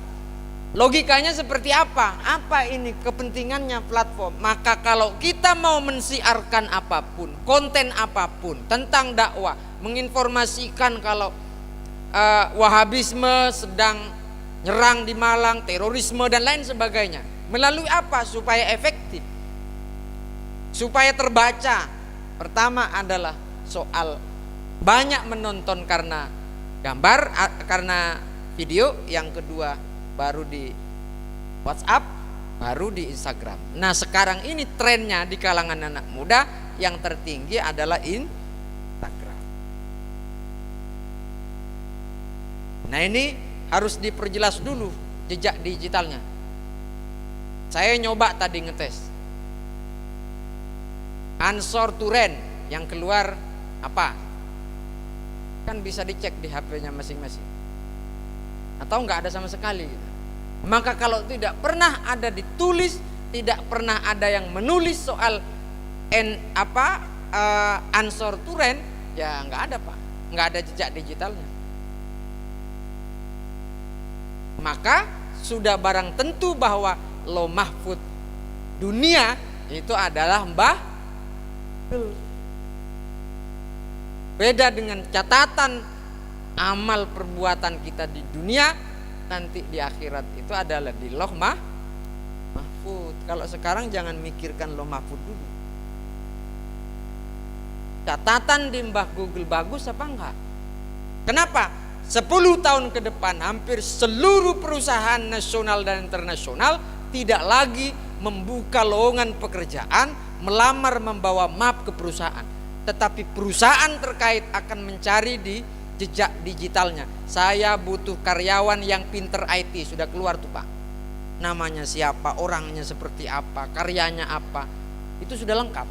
Logikanya seperti apa? Apa ini kepentingannya platform? Maka kalau kita mau mensiarkan apapun, konten apapun tentang dakwah, menginformasikan kalau Wahabisme sedang nyerang di Malang, terorisme dan lain sebagainya, melalui apa supaya efektif? Supaya terbaca. Pertama adalah soal banyak menonton karena gambar, karena video. Yang kedua baru di WhatsApp, baru di Instagram. Nah, sekarang ini trennya di kalangan anak muda yang tertinggi adalah Instagram. Nah, ini harus diperjelas dulu jejak digitalnya. Saya nyoba tadi ngetes Ansor Turen yang keluar apa? Kan bisa dicek di HP-nya masing-masing. Atau enggak ada sama sekali gitu. Maka kalau tidak pernah ada ditulis, tidak pernah ada yang menulis soal Ansor Turen, ya enggak ada, Pak. Enggak ada jejak digitalnya. Maka sudah barang tentu bahwa Lauh Mahfud dunia itu adalah Mbah. Beda dengan catatan amal perbuatan kita di dunia, nanti di akhirat itu adalah di Lauh Mahfud. Kalau sekarang jangan mikirkan Lauh Mahfud dulu. Catatan di Mbah Google bagus apa enggak? Kenapa? 10 tahun ke depan hampir seluruh perusahaan nasional dan internasional tidak lagi membuka lowongan pekerjaan, melamar membawa map ke perusahaan, tetapi perusahaan terkait akan mencari di jejak digitalnya. Saya butuh karyawan yang pinter IT, sudah keluar tuh, Pak. Namanya siapa, orangnya seperti apa, karyanya apa, itu sudah lengkap.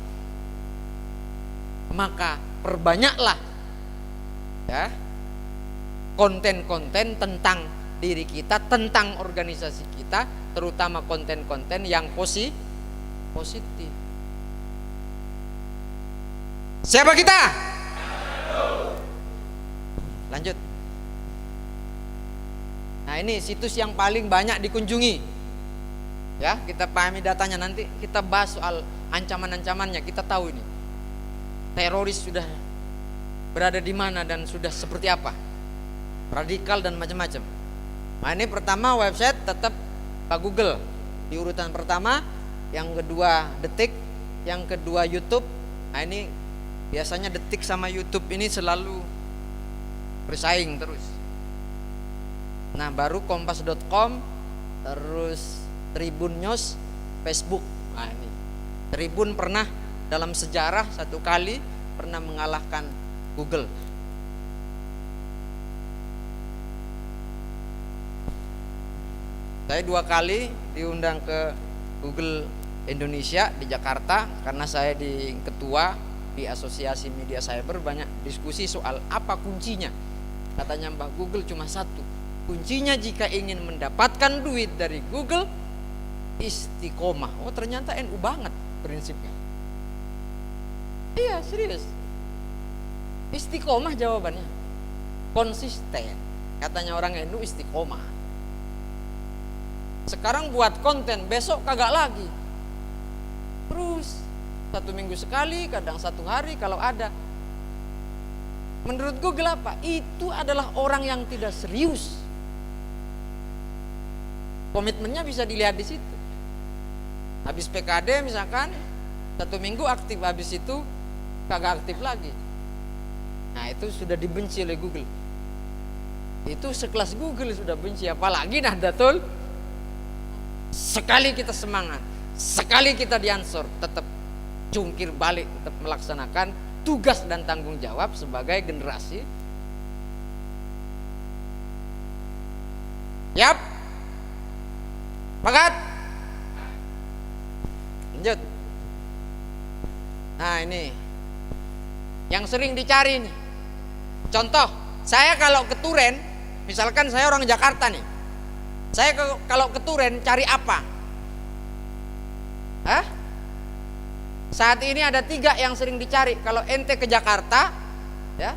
Maka perbanyaklah ya konten-konten tentang diri kita, tentang organisasi kita, terutama konten-konten yang positif. Siapa kita? Lanjut. Nah, ini situs yang paling banyak dikunjungi. Ya, kita pahami datanya, nanti kita bahas soal ancaman-ancamannya. Kita tahu ini teroris sudah berada di mana dan sudah seperti apa, radikal dan macam-macam. Nah, ini pertama website tetap Pak Google di urutan pertama, yang kedua Detik, yang kedua YouTube. Nah, ini biasanya Detik sama YouTube ini selalu bersaing terus. Nah, baru kompas.com, terus Tribun News, Facebook. Nah, ini Tribun pernah dalam sejarah satu kali pernah mengalahkan Google. Saya 2 kali diundang ke Google Indonesia di Jakarta karena saya di ketua di Asosiasi Media Cyber. Banyak diskusi soal apa kuncinya. Katanya Mbah Google cuma satu. Kuncinya jika ingin mendapatkan duit dari Google, istiqomah. Oh, ternyata NU banget prinsipnya. Iya, serius. Istiqomah jawabannya. Konsisten. Katanya orang NU istiqomah. Sekarang buat konten, besok kagak lagi. Terus 1 minggu sekali, kadang 1 hari kalau ada. Menurut Google apa? Itu adalah orang yang tidak serius. Komitmennya bisa dilihat di situ. Habis PKD misalkan 1 minggu aktif, habis itu kagak aktif lagi. Nah itu sudah dibenci oleh Google. Itu sekelas Google sudah benci, apalagi Nahdlatul. Sekali kita semangat, sekali kita diansor, tetap jungkir balik, tetap melaksanakan tugas dan tanggung jawab sebagai generasi. Yap. Sepakat? Lanjut. Nah ini yang sering dicari nih. Contoh, saya kalau ke Turen, misalkan saya orang Jakarta nih, saya kalau ke Turen cari apa? Hah? Saat ini ada 3 yang sering dicari. Kalau ente ke Jakarta, ya,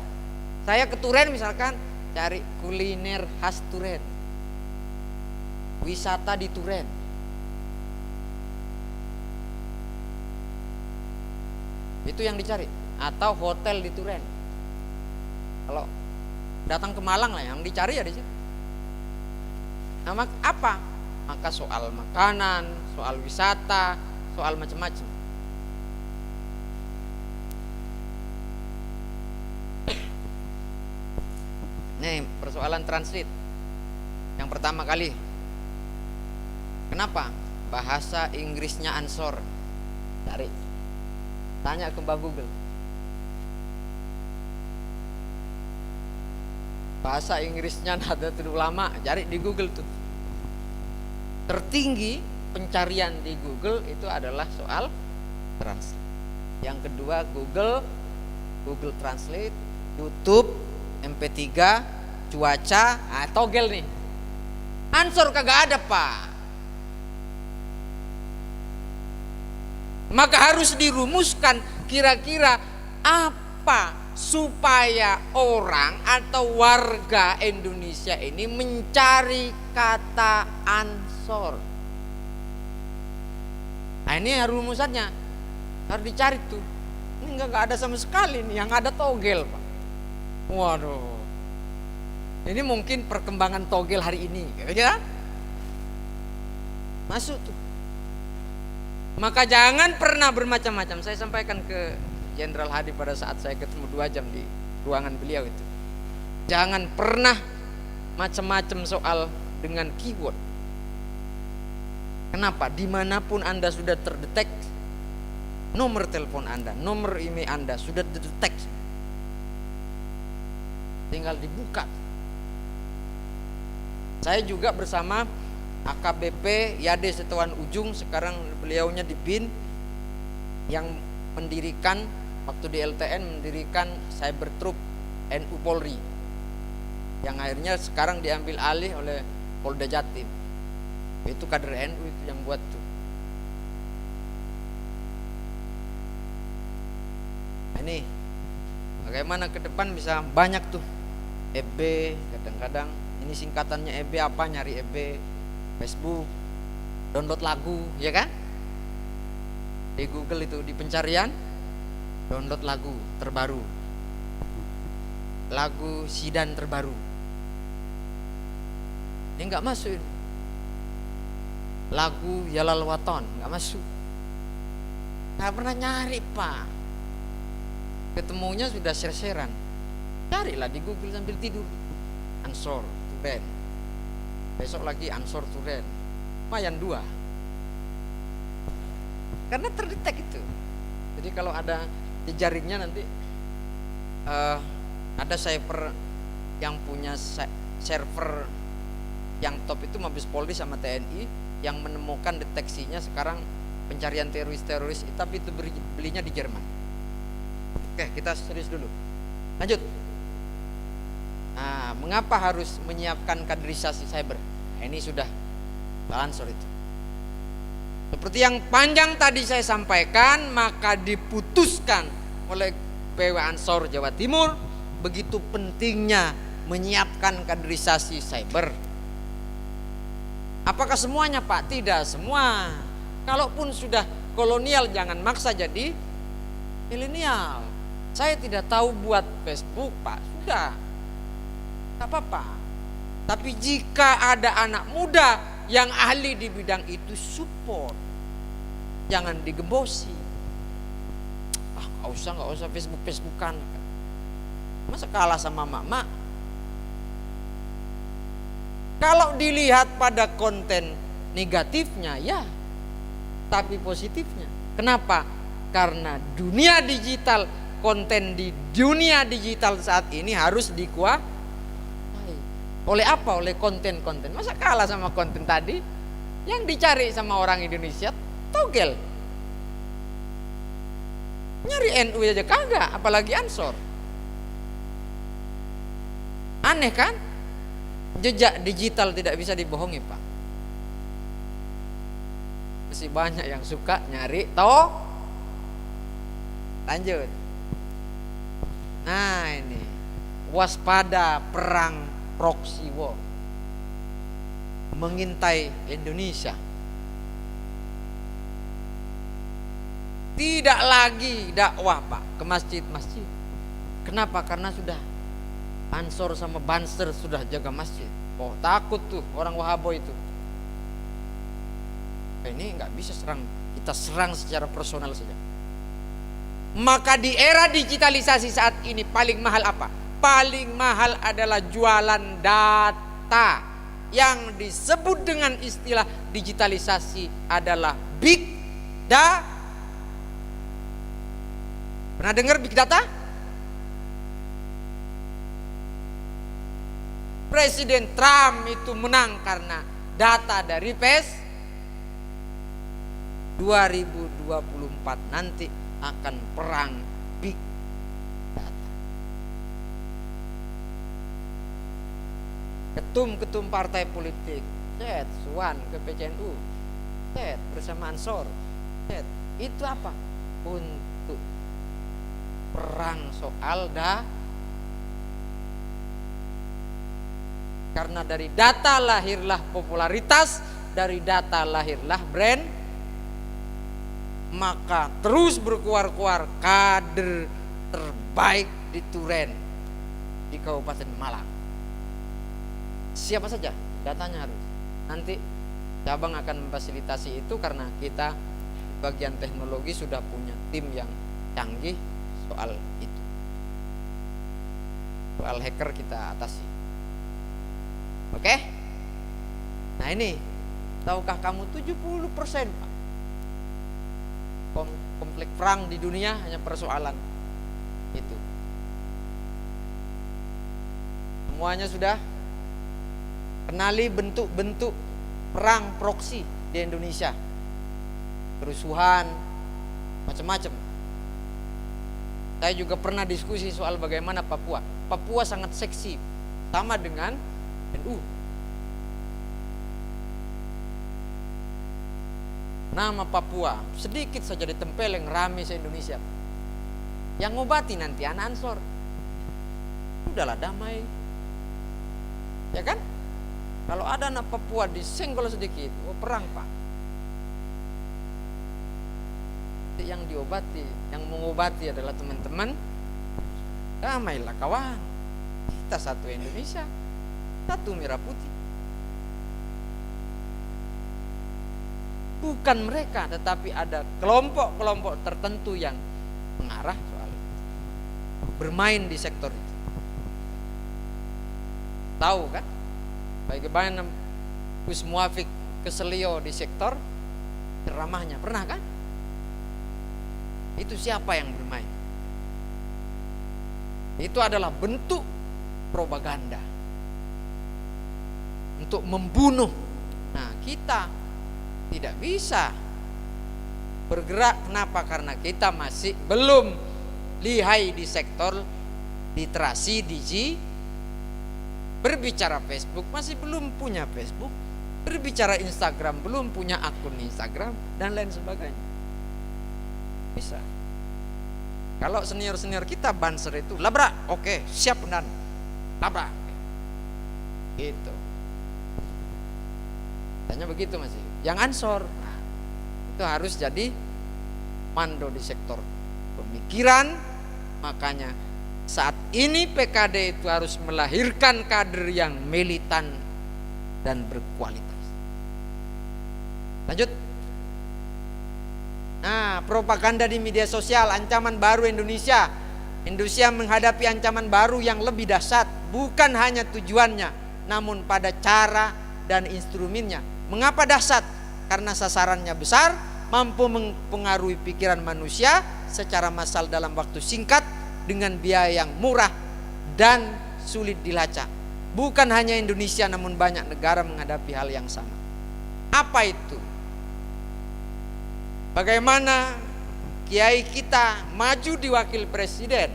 saya ke Turen misalkan cari kuliner khas Turen, wisata di Turen. Itu yang dicari. Atau hotel di Turen. Kalau datang ke Malang lah, yang dicari ya di situ. Nah, apa? Maka soal makanan, soal wisata, soal macam-macam. Nih persoalan transit. Yang pertama kali, kenapa bahasa Inggrisnya ansor? Cari, tanya ke Mbak Google. Bahasa Inggrisnya Nahdlatul Ulama, cari di Google tuh. Tertinggi pencarian di Google itu adalah soal translate. Yang kedua Google Translate, YouTube, MP3, cuaca, togel nih. Ansor kagak ada, Pak. Maka harus dirumuskan kira-kira apa supaya orang atau warga Indonesia ini mencari kata ansor. Nah ini rumusannya harus dicari tuh. Ini nggak ada sama sekali nih, yang ada togel, Pak. Waduh, ini mungkin perkembangan togel hari ini, ya? Masuk tuh. Maka jangan pernah bermacam-macam. Saya sampaikan ke Jenderal Hadi pada saat saya ketemu 2 jam di ruangan beliau itu. Jangan pernah macam-macam soal dengan keyword. Kenapa? Dimanapun Anda sudah terdeteksi, nomor telepon Anda, nomor email Anda sudah terdeteksi, tinggal dibuka. Saya juga bersama AKBP Yade Setiawan Ujung, sekarang beliaunya di BIN, yang mendirikan waktu di LTN, mendirikan Cyber Troop NU Polri, yang akhirnya sekarang diambil alih oleh Polda Jatim. Itu kader NU itu yang buat tuh. Nah, ini bagaimana ke depan bisa banyak tuh EB, kadang-kadang ini singkatannya EB apa, nyari EB Facebook, download lagu, ya kan? Di Google itu di pencarian download lagu terbaru, lagu Sidan terbaru. Ini nggak masuk. Lagu Yalal Waton nggak masuk. Nggak pernah nyari, Pak. Ketemunya sudah share-sharean. Carilah di Google sambil tidur. Ansor Turen. Besok lagi Ansor Turen. Lumayan 2. Karena terdetek itu. Jadi kalau ada di jaringnya nanti ada server yang punya server yang top itu Mabes Polri sama TNI yang menemukan deteksinya sekarang pencarian teroris-teroris, tapi itu belinya di Jerman. Oke, kita serius dulu. Lanjut. Nah, mengapa harus menyiapkan kaderisasi cyber? Nah, ini sudah ansor itu. Seperti yang panjang tadi saya sampaikan, maka diputuskan oleh PW Ansor Jawa Timur begitu pentingnya menyiapkan kaderisasi cyber. Apakah semuanya, Pak? Tidak semua. Kalaupun sudah kolonial, jangan maksa jadi milenial. Saya tidak tahu buat Facebook, Pak. Sudah, tak apa-apa. Tapi jika ada anak muda yang ahli di bidang itu support, jangan digembosi. Nggak usah Facebookan. Masa kalah sama mak-mak? Kalau dilihat pada konten negatifnya ya, tapi positifnya. Kenapa? Karena dunia digital, konten di dunia digital saat ini harus dikuasai. Oleh apa? Oleh konten-konten. Masa kalah sama konten tadi? Yang dicari sama orang Indonesia togel. Nyari NU aja kagak, apalagi Ansor. Aneh kan? Jejak digital tidak bisa dibohongi, Pak. Masih banyak yang suka nyari toh. Lanjut. Nah ini, waspada perang proxy war mengintai Indonesia. Tidak lagi dakwah, Pak, ke masjid-masjid. Kenapa? Karena sudah Ansor sama Banser sudah jaga masjid. Oh, takut tuh orang Wahabo itu. Ini nggak bisa kita serang secara personal saja. Maka di era digitalisasi saat ini paling mahal apa? Paling mahal adalah jualan data. Yang disebut dengan istilah digitalisasi adalah big data. Pernah dengar big data? Presiden Trump itu menang karena data dari PES 2024 nanti akan perang big data. Ketum-ketum partai politik Suwan ke PCNU, bersama Ansor, itu apa? Untuk perang soal karena dari data lahirlah popularitas, dari data lahirlah brand, maka terus berkuar-kuar kader terbaik di Turen di Kabupaten Malang. Siapa saja datanya harus. Nanti cabang akan memfasilitasi itu karena kita bagian teknologi sudah punya tim yang canggih soal itu. Soal hacker kita atasi. Oke? Nah ini, tahukah kamu 70% Pak, konflik perang di dunia hanya persoalan itu. Semuanya sudah kenali bentuk-bentuk perang proksi di Indonesia. Kerusuhan, macam-macam. Saya juga pernah diskusi soal bagaimana Papua. Papua sangat seksi, sama dengan NU. Nama Papua sedikit saja ditempeleng rame se-Indonesia. Yang ngobati nanti anak Ansor. Udahlah damai. Ya kan? Kalau ada anak Papua disenggol sedikit, perang Pak. Yang diobati, yang mengobati adalah teman-teman. Damailah kawan. Kita satu Indonesia, satu merah putih. Bukan mereka, tetapi ada kelompok-kelompok tertentu yang mengarah soal bermain di sektor itu. Tahu kan? Bagaimana Gus Muafik keselio di sektor ceramahnya, pernah kan? Itu siapa yang bermain? Itu adalah bentuk propaganda untuk membunuh. Nah, kita tidak bisa bergerak. Kenapa? Karena kita masih belum lihai di sektor literasi digi. Berbicara Facebook masih belum punya Facebook. Berbicara Instagram belum punya akun Instagram dan lain sebagainya. Bisa. Kalau senior-senior kita Banser itu labrak, oke, siap dan labrak. Gitu. Tanya begitu masih. Yang Ansor itu harus jadi mando di sektor pemikiran. Makanya saat ini PKD itu harus melahirkan kader yang militan dan berkualitas. Lanjut. Nah, propaganda di media sosial, ancaman baru Indonesia. Indonesia menghadapi ancaman baru yang lebih dahsyat, bukan hanya tujuannya, namun pada cara dan instrumennya. Mengapa dahsyat? Karena sasarannya besar, mampu mempengaruhi pikiran manusia secara massal dalam waktu singkat dengan biaya yang murah dan sulit dilacak. Bukan hanya Indonesia, namun banyak negara menghadapi hal yang sama. Apa itu? Bagaimana kiai kita maju di wakil presiden?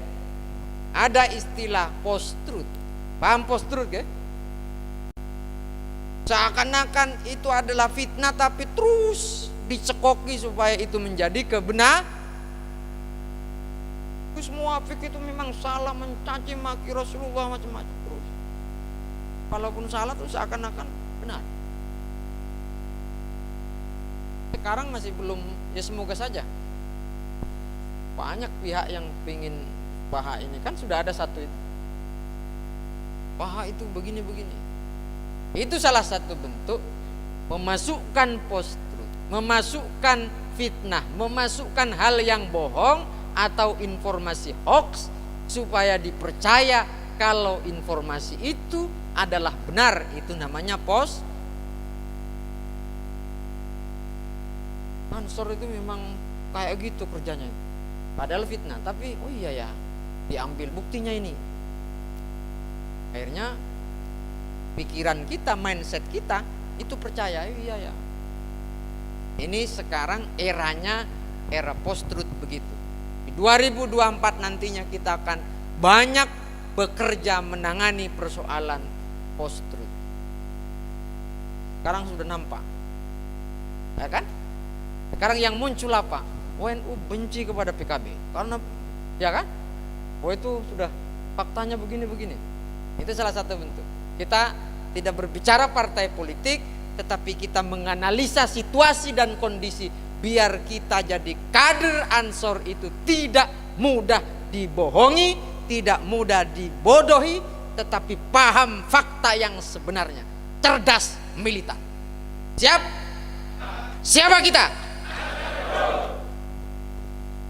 Ada istilah post-truth. Paham post-truth ya? Seakan-akan itu adalah fitnah, tapi terus dicekoki supaya itu menjadi kebenaran. Terus muafik itu memang salah, mencaci maki Rasulullah macam-macam terus. Walaupun salah itu seakan-akan benar. Sekarang masih belum, ya semoga saja. Banyak pihak yang ingin paha ini, kan sudah ada satu itu. Paha itu begini-begini. Itu salah satu bentuk memasukkan post-truth, memasukkan fitnah, memasukkan hal yang bohong atau informasi hoax supaya dipercaya kalau informasi itu adalah benar. Itu namanya post. Ansor itu memang kayak gitu kerjanya. Padahal fitnah, tapi oh iya ya, diambil buktinya ini. Akhirnya pikiran kita, mindset kita itu percaya, iya ya. Ini sekarang eranya era post-truth begitu. Di 2024 nantinya kita akan banyak bekerja menangani persoalan post-truth. Sekarang sudah nampak, ya kan? Sekarang yang muncul apa? ONU benci kepada PKB karena, ya kan? Oh itu sudah faktanya begini-begini. Itu salah satu bentuk. Kita tidak berbicara partai politik, tetapi kita menganalisa situasi dan kondisi biar kita jadi kader Ansor itu tidak mudah dibohongi, tidak mudah dibodohi, tetapi paham fakta yang sebenarnya, cerdas, militan. Siap? Siapa kita?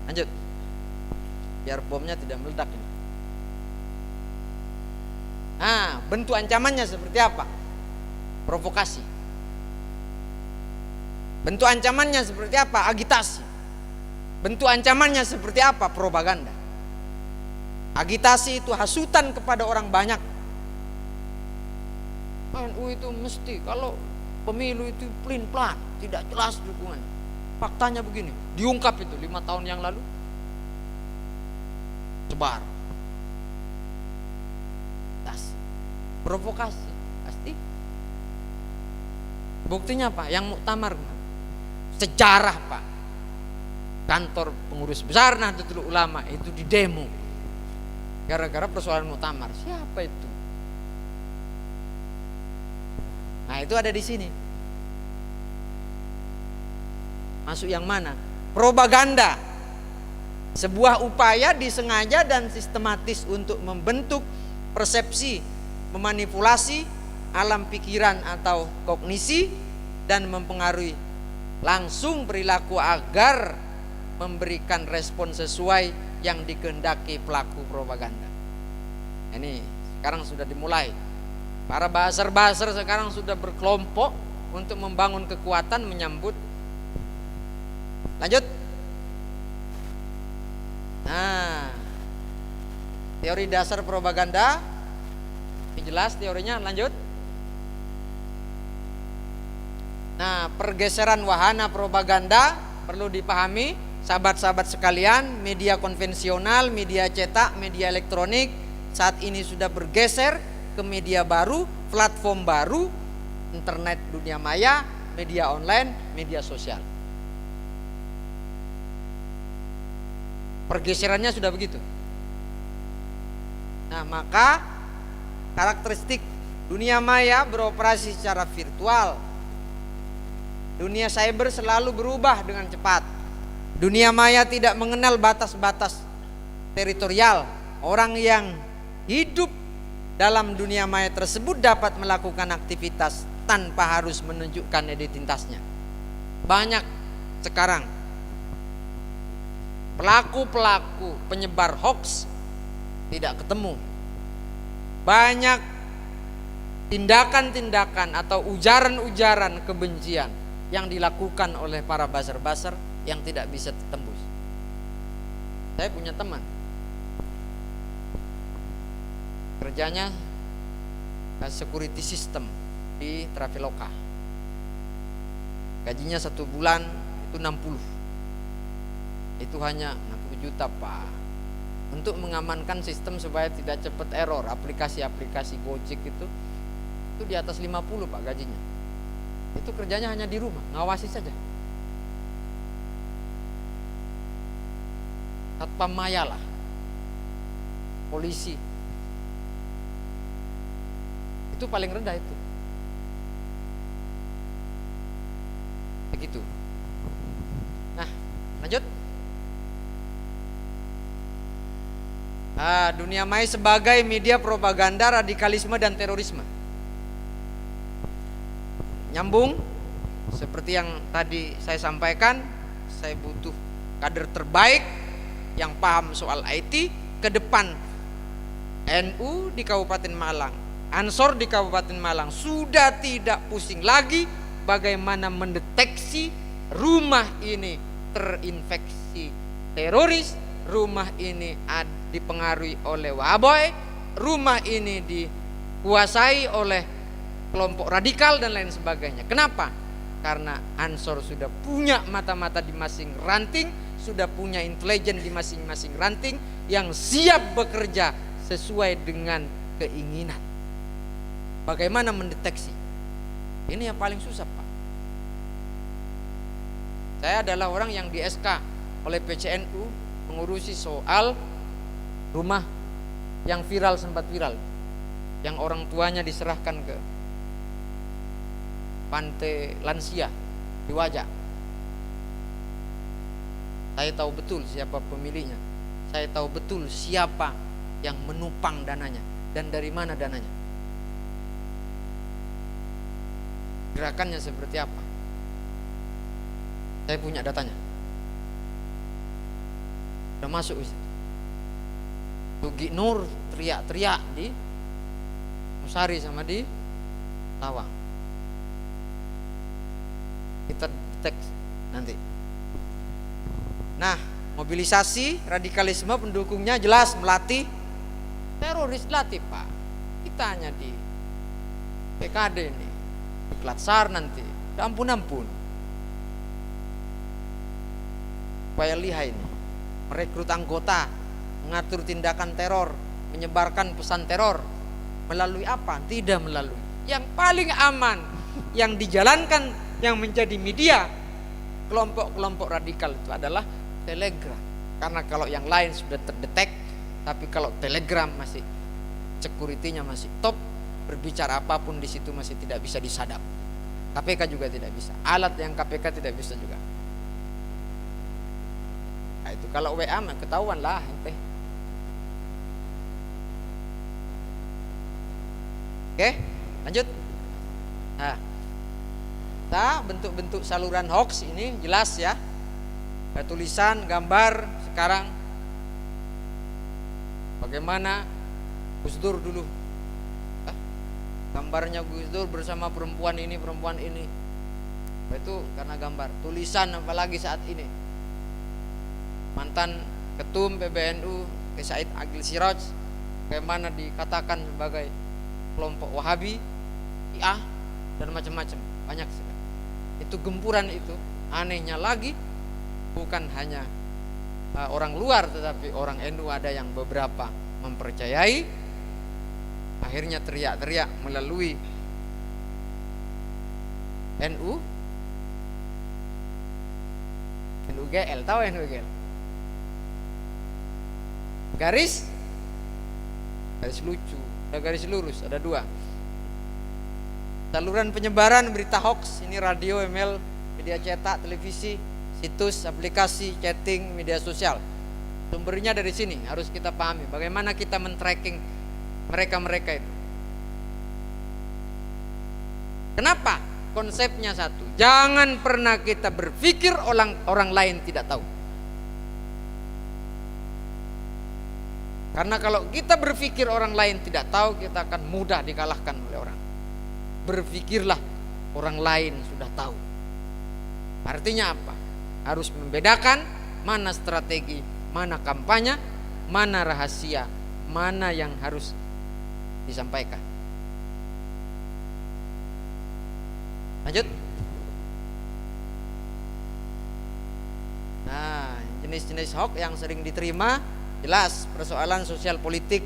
Lanjut. Biar bomnya tidak meledak ini. Nah, bentuk ancamannya seperti apa? Provokasi. Bentuk ancamannya seperti apa? Agitasi. Bentuk ancamannya seperti apa? Propaganda. Agitasi itu hasutan kepada orang banyak. NU itu mesti kalau pemilu itu pelin-pelan, tidak jelas dukungannya. Faktanya begini, diungkap itu 5 tahun yang lalu. Sebar. Provokasi pasti. Buktinya apa? Yang muktamar sejarah Pak, kantor pengurus besar Nahdlatul Ulama itu di demo gara-gara persoalan muktamar. Siapa itu? Nah itu ada di sini. Masuk yang mana? Propaganda. Sebuah upaya disengaja dan sistematis untuk membentuk persepsi, memanipulasi alam pikiran atau kognisi dan mempengaruhi langsung perilaku agar memberikan respon sesuai yang dikehendaki pelaku propaganda. Ini sekarang sudah dimulai. Para buzzer-buzzer sekarang sudah berkelompok untuk membangun kekuatan menyambut. Lanjut. Nah, teori dasar propaganda ini jelas teorinya. Lanjut. Nah, pergeseran wahana propaganda perlu dipahami sahabat-sahabat sekalian. Media konvensional, media cetak, media elektronik saat ini sudah bergeser ke media baru, platform baru, internet dunia maya, media online, media sosial. Pergeserannya sudah begitu. Nah, maka karakteristik dunia maya beroperasi secara virtual. Dunia cyber selalu berubah dengan cepat. Dunia maya tidak mengenal batas-batas teritorial. Orang yang hidup dalam dunia maya tersebut dapat melakukan aktivitas tanpa harus menunjukkan identitasnya. banyak sekarang pelaku-pelaku penyebar hoax tidak ketemu. Banyak tindakan-tindakan atau ujaran-ujaran kebencian yang dilakukan oleh para buzzer-buzzer yang tidak bisa tembus. Saya punya teman, kerjanya security system di Traveloka. Gajinya 1 bulan itu 60. Itu hanya 60 juta Pak, untuk mengamankan sistem supaya tidak cepat error. Aplikasi-aplikasi Gojek itu di atas 50 Pak gajinya. Itu kerjanya hanya di rumah, ngawasi saja. Satpam Maya lah, polisi, itu paling rendah itu. Begitu. Nah, lanjut. Dunia maya sebagai media propaganda radikalisme dan terorisme. Nyambung seperti yang tadi saya sampaikan, saya butuh kader terbaik yang paham soal IT ke depan. NU di Kabupaten Malang, Ansor di Kabupaten Malang sudah tidak pusing lagi bagaimana mendeteksi rumah ini terinfeksi teroris, rumah ini dipengaruhi oleh Wahaboy, rumah ini dikuasai oleh kelompok radikal dan lain sebagainya. Kenapa? Karena Ansor sudah punya mata-mata di masing ranting, sudah punya intelijen di masing-masing ranting yang siap bekerja sesuai dengan keinginan. Bagaimana mendeteksi? Ini yang paling susah Pak. Saya adalah orang yang di SK oleh PCNU mengurusi soal rumah yang viral, sempat viral, yang orang tuanya diserahkan ke pantai lansia di Wajak. Saya tahu betul siapa pemiliknya, saya tahu betul siapa yang menupang dananya dan dari mana dananya, gerakannya seperti apa. Saya punya datanya, udah masuk di situ. Tugi Nur teriak-teriak di Musari sama di Lawang. Kita deteksi nanti. Nah, mobilisasi radikalisme pendukungnya jelas melatih teroris, latih Pak. Kita hanya di PKD ini, di Klatsar nanti, ampun-ampun. Supaya lihai ini, merekrut anggota, mengatur tindakan teror, menyebarkan pesan teror. Melalui apa? Tidak melalui. Yang paling aman, yang dijalankan, yang menjadi media kelompok-kelompok radikal itu adalah Telegram. Karena kalau yang lain sudah terdetek, tapi kalau Telegram masih security-nya masih top, berbicara apapun di situ masih tidak bisa disadap. KPK juga tidak bisa. Alat yang KPK tidak bisa juga. Nah, itu kalau WA mah ketahuan lah ente. Oke, lanjut. Nah, bentuk-bentuk saluran hoax ini jelas ya. Tulisan, gambar sekarang. Bagaimana Gus Dur dulu, gambarnya Gus Dur bersama perempuan ini. Itu karena gambar. Tulisan apalagi saat ini. Mantan Ketum PBNU Said Agil Siraj bagaimana dikatakan sebagai kelompok Wahabi, Syiah dan macam-macam, banyak sekali. Itu gempuran itu, anehnya lagi bukan hanya orang luar tetapi orang NU ada yang beberapa mempercayai, akhirnya teriak-teriak melalui NUGL, tahu NUGL? Garis lucu, ada garis lurus, ada 2. Saluran penyebaran berita hoax ini radio, email, media cetak, televisi, situs, aplikasi, chatting, media sosial. Sumbernya dari sini harus kita pahami bagaimana kita men-tracking mereka itu. Kenapa? konsepnya satu. Jangan pernah kita berpikir orang lain tidak tahu. Karena kalau kita berpikir orang lain tidak tahu, kita akan mudah dikalahkan oleh orang. Berpikirlah orang lain sudah tahu. Artinya apa? Harus membedakan mana strategi, mana kampanye, mana rahasia, mana yang harus disampaikan. Lanjut. Nah, jenis-jenis hoax yang sering diterima jelas persoalan sosial politik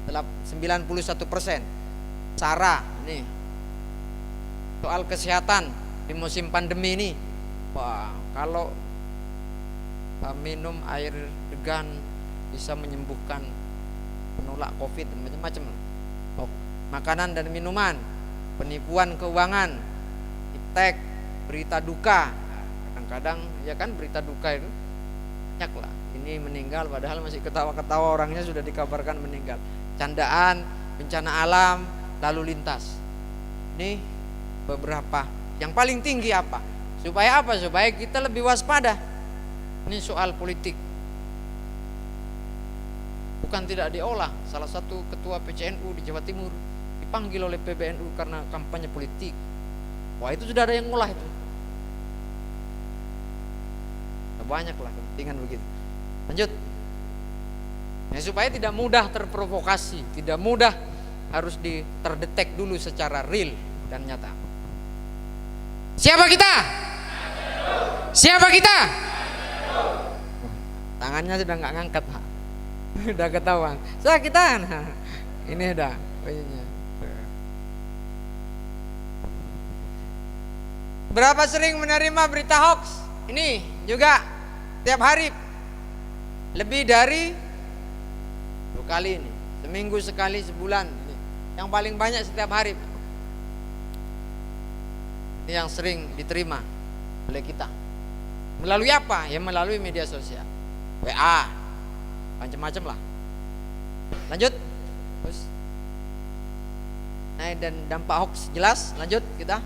91%. Sara nih. Soal kesehatan di musim pandemi ini. Wah, kalau minum air degan bisa menyembuhkan, menolak Covid, macam-macam. Oh, makanan dan minuman, penipuan keuangan, iptek, berita duka. Kadang-kadang ya kan berita duka itu banyak lah. Ini meninggal padahal masih ketawa-ketawa, orangnya sudah dikabarkan meninggal. Candaan, bencana alam, lalu lintas. Ini beberapa. Yang paling tinggi apa? Supaya apa? Supaya kita lebih waspada. Ini soal politik. Bukan tidak diolah. Salah satu ketua PCNU di Jawa Timur dipanggil oleh PBNU karena kampanye politik. Wah, itu sudah ada yang ngolah itu. Banyak lah kepentingan begitu. Lanjut. Nah, supaya tidak mudah terprovokasi, tidak mudah, harus terdetek dulu secara real dan nyata. Siapa kita? Siapa kita? Tangannya sudah nggak ngangkat, Pak. Udah ketahuan. Saya kita. Nah, ini udah. Berapa sering menerima berita hoax? Ini juga tiap hari. Lebih dari 2 kali ini. Seminggu sekali, sebulan ini. Yang paling banyak setiap hari. Ini yang sering diterima oleh kita. Melalui apa? Ya melalui media sosial. WA, macam-macam lah. Lanjut. Terus. Nah, dan dampak hoax jelas. Lanjut kita.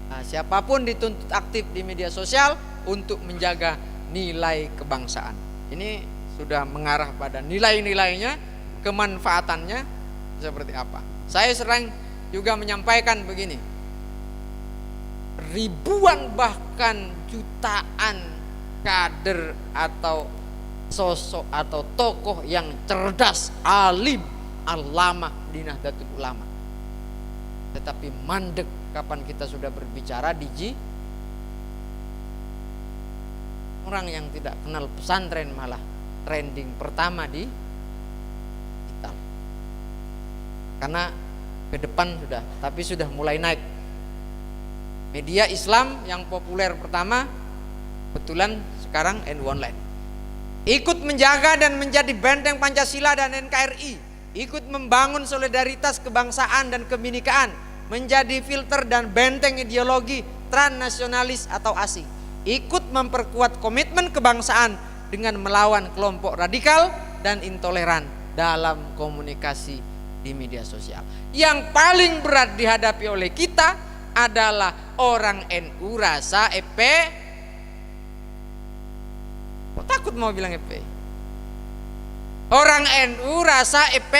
Nah, siapapun dituntut aktif di media sosial untuk menjaga nilai kebangsaan. Ini sudah mengarah pada nilai-nilainya, kemanfaatannya seperti apa. Saya sering juga menyampaikan begini. Ribuan bahkan jutaan kader atau sosok atau tokoh yang cerdas, alim, allamah di Nahdlatul Ulama. Tetapi mandek kapan kita sudah berbicara orang yang tidak kenal pesantren malah trending pertama di digital. Karena ke depan sudah, tapi sudah mulai naik. Media Islam yang populer pertama kebetulan sekarang NU Online. Ikut menjaga dan menjadi benteng Pancasila dan NKRI, ikut membangun solidaritas kebangsaan dan kebinekaan, menjadi filter dan benteng ideologi transnasionalis atau asing, ikut memperkuat komitmen kebangsaan dengan melawan kelompok radikal dan intoleran dalam komunikasi di media sosial. Yang paling berat dihadapi oleh kita adalah orang NU rasa EP. Kok takut mau bilang EP? Orang NU rasa EP.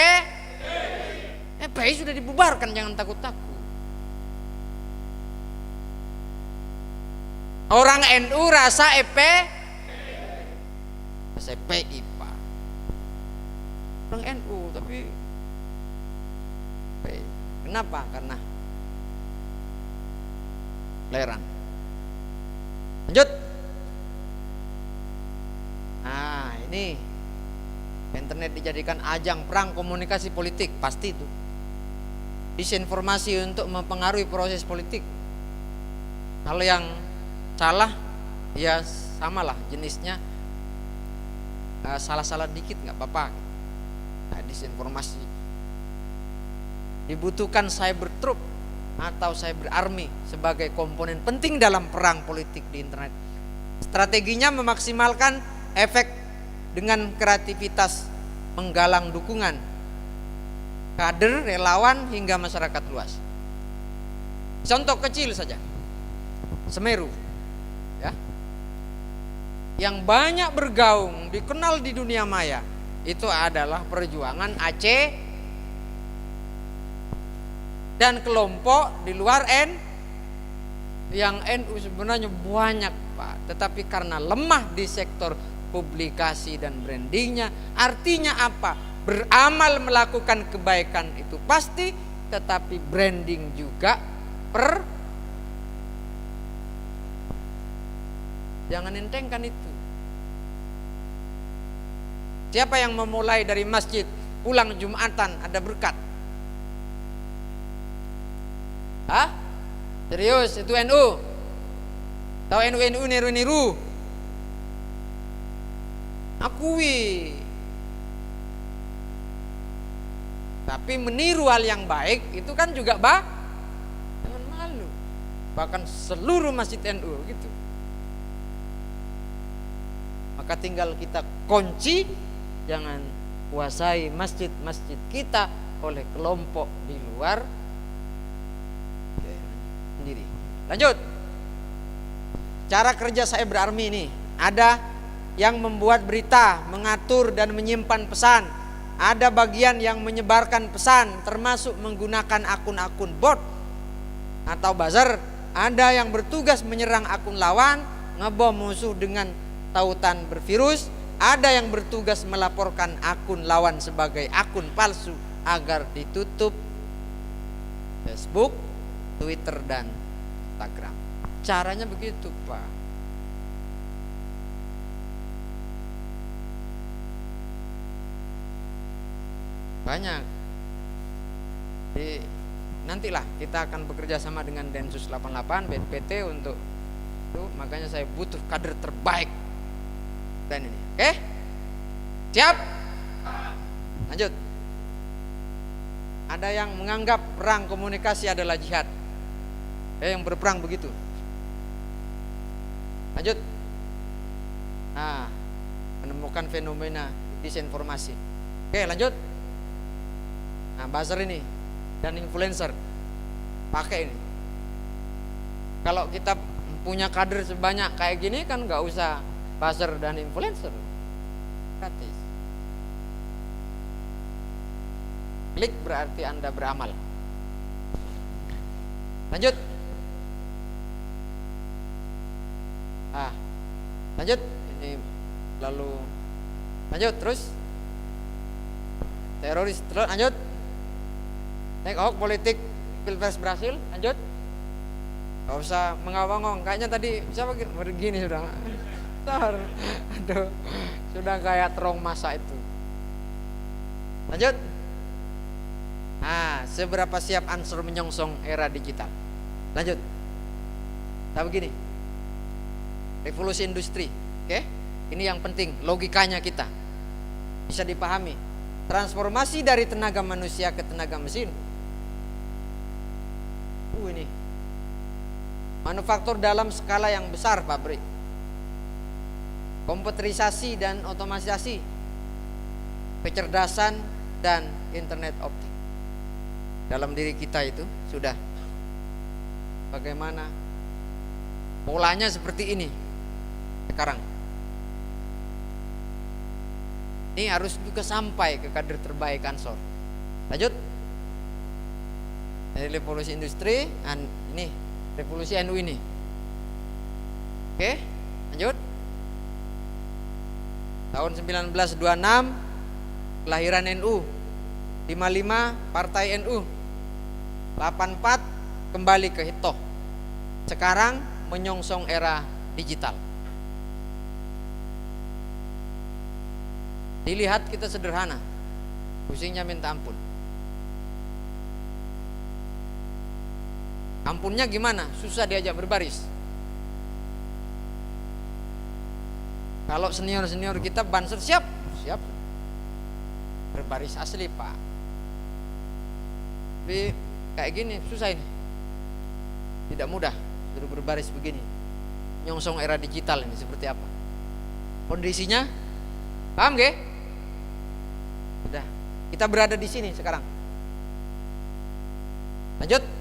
EPI sudah dibubarkan, jangan takut-takut. Orang NU rasa EP. Rasa EPI, Pak. Orang NU tapi EPI. Kenapa? Karena lerang. Lanjut. Nah, ini internet dijadikan ajang perang komunikasi politik, pasti itu. Disinformasi untuk mempengaruhi proses politik. Kalau yang salah ya samalah jenisnya, salah-salah dikit nggak apa-apa. Nah, disinformasi. Dibutuhkan cyber troop atau cyber army sebagai komponen penting dalam perang politik di internet. Strateginya memaksimalkan efek dengan kreativitas, menggalang dukungan kader, relawan hingga masyarakat luas. Contoh kecil saja, Semeru, ya, yang banyak bergaung, dikenal di dunia maya, itu adalah perjuangan Aceh dan kelompok di luar yang NU sebenarnya banyak Pak, tetapi karena lemah di sektor publikasi dan brandingnya. Artinya apa? Beramal melakukan kebaikan itu pasti, tetapi branding juga jangan entengkan itu. Siapa yang memulai dari masjid pulang Jumatan ada berkat? Hah? Serius itu NU? Tahu NU niru-niru? Akui. Tapi meniru hal yang baik itu kan juga jangan malu. Bahkan seluruh masjid NU gitu. Maka tinggal kita kunci, jangan kuasai masjid-masjid kita oleh kelompok di luar sendiri. Lanjut. Cara kerja cyber army ini, ada yang membuat berita, mengatur dan menyimpan pesan. Ada bagian yang menyebarkan pesan, termasuk menggunakan akun-akun bot atau buzzer. Ada yang bertugas menyerang akun lawan, ngebom musuh dengan tautan bervirus. Ada yang bertugas melaporkan akun lawan sebagai akun palsu agar ditutup Facebook, Twitter dan Instagram. Caranya begitu Pak. Banyak. Jadi nantilah kita akan bekerja sama dengan Densus 88, BNPT untuk itu. Makanya saya butuh kader terbaik dan ini. Oke? Siap? Lanjut. Ada yang menganggap perang komunikasi adalah jihad. Yang berperang begitu. Lanjut. Nah, menemukan fenomena disinformasi. Oke, lanjut. Nah, buzzer ini dan influencer pakai ini. Kalau kita punya kader sebanyak kayak gini kan nggak usah buzzer dan influencer, gratis. Klik berarti Anda beramal. Lanjut. Lanjut. Ini lalu lanjut terus. Teroris terus lanjut. Naik Ahok politik Pilpres berhasil, lanjut. Gak usah mengawang-awang. Kayaknya tadi siapa begini sudah. Aduh, sudah kayak terong masa itu. Lanjut. Nah, seberapa siap Ansor menyongsong era digital? Lanjut. Nah begini, revolusi industri, oke? Ini yang penting, logikanya kita bisa dipahami. Transformasi dari tenaga manusia ke tenaga mesin. Ini manufaktur dalam skala yang besar, pabrik, komputerisasi dan otomatisasi, kecerdasan dan internet optik. Dalam diri kita itu sudah bagaimana polanya seperti ini sekarang. Ini harus juga sampai ke kader terbaik Ansor. Lanjut. Ini revolusi industri, ini revolusi NU ini. Oke, lanjut. Tahun 1926 kelahiran NU. 55 partai NU. 84 kembali ke Hitoh. Sekarang menyongsong era digital. Dilihat kita sederhana, pusingnya minta ampun. Ampunnya gimana? Susah diajak berbaris. Kalau senior-senior kita Banser siap berbaris asli Pak. Tapi kayak gini susah ini. Tidak mudah suruh berbaris begini. Nyongsong era digital ini seperti apa? Kondisinya paham gak? Sudah. Kita berada di sini sekarang. Lanjut.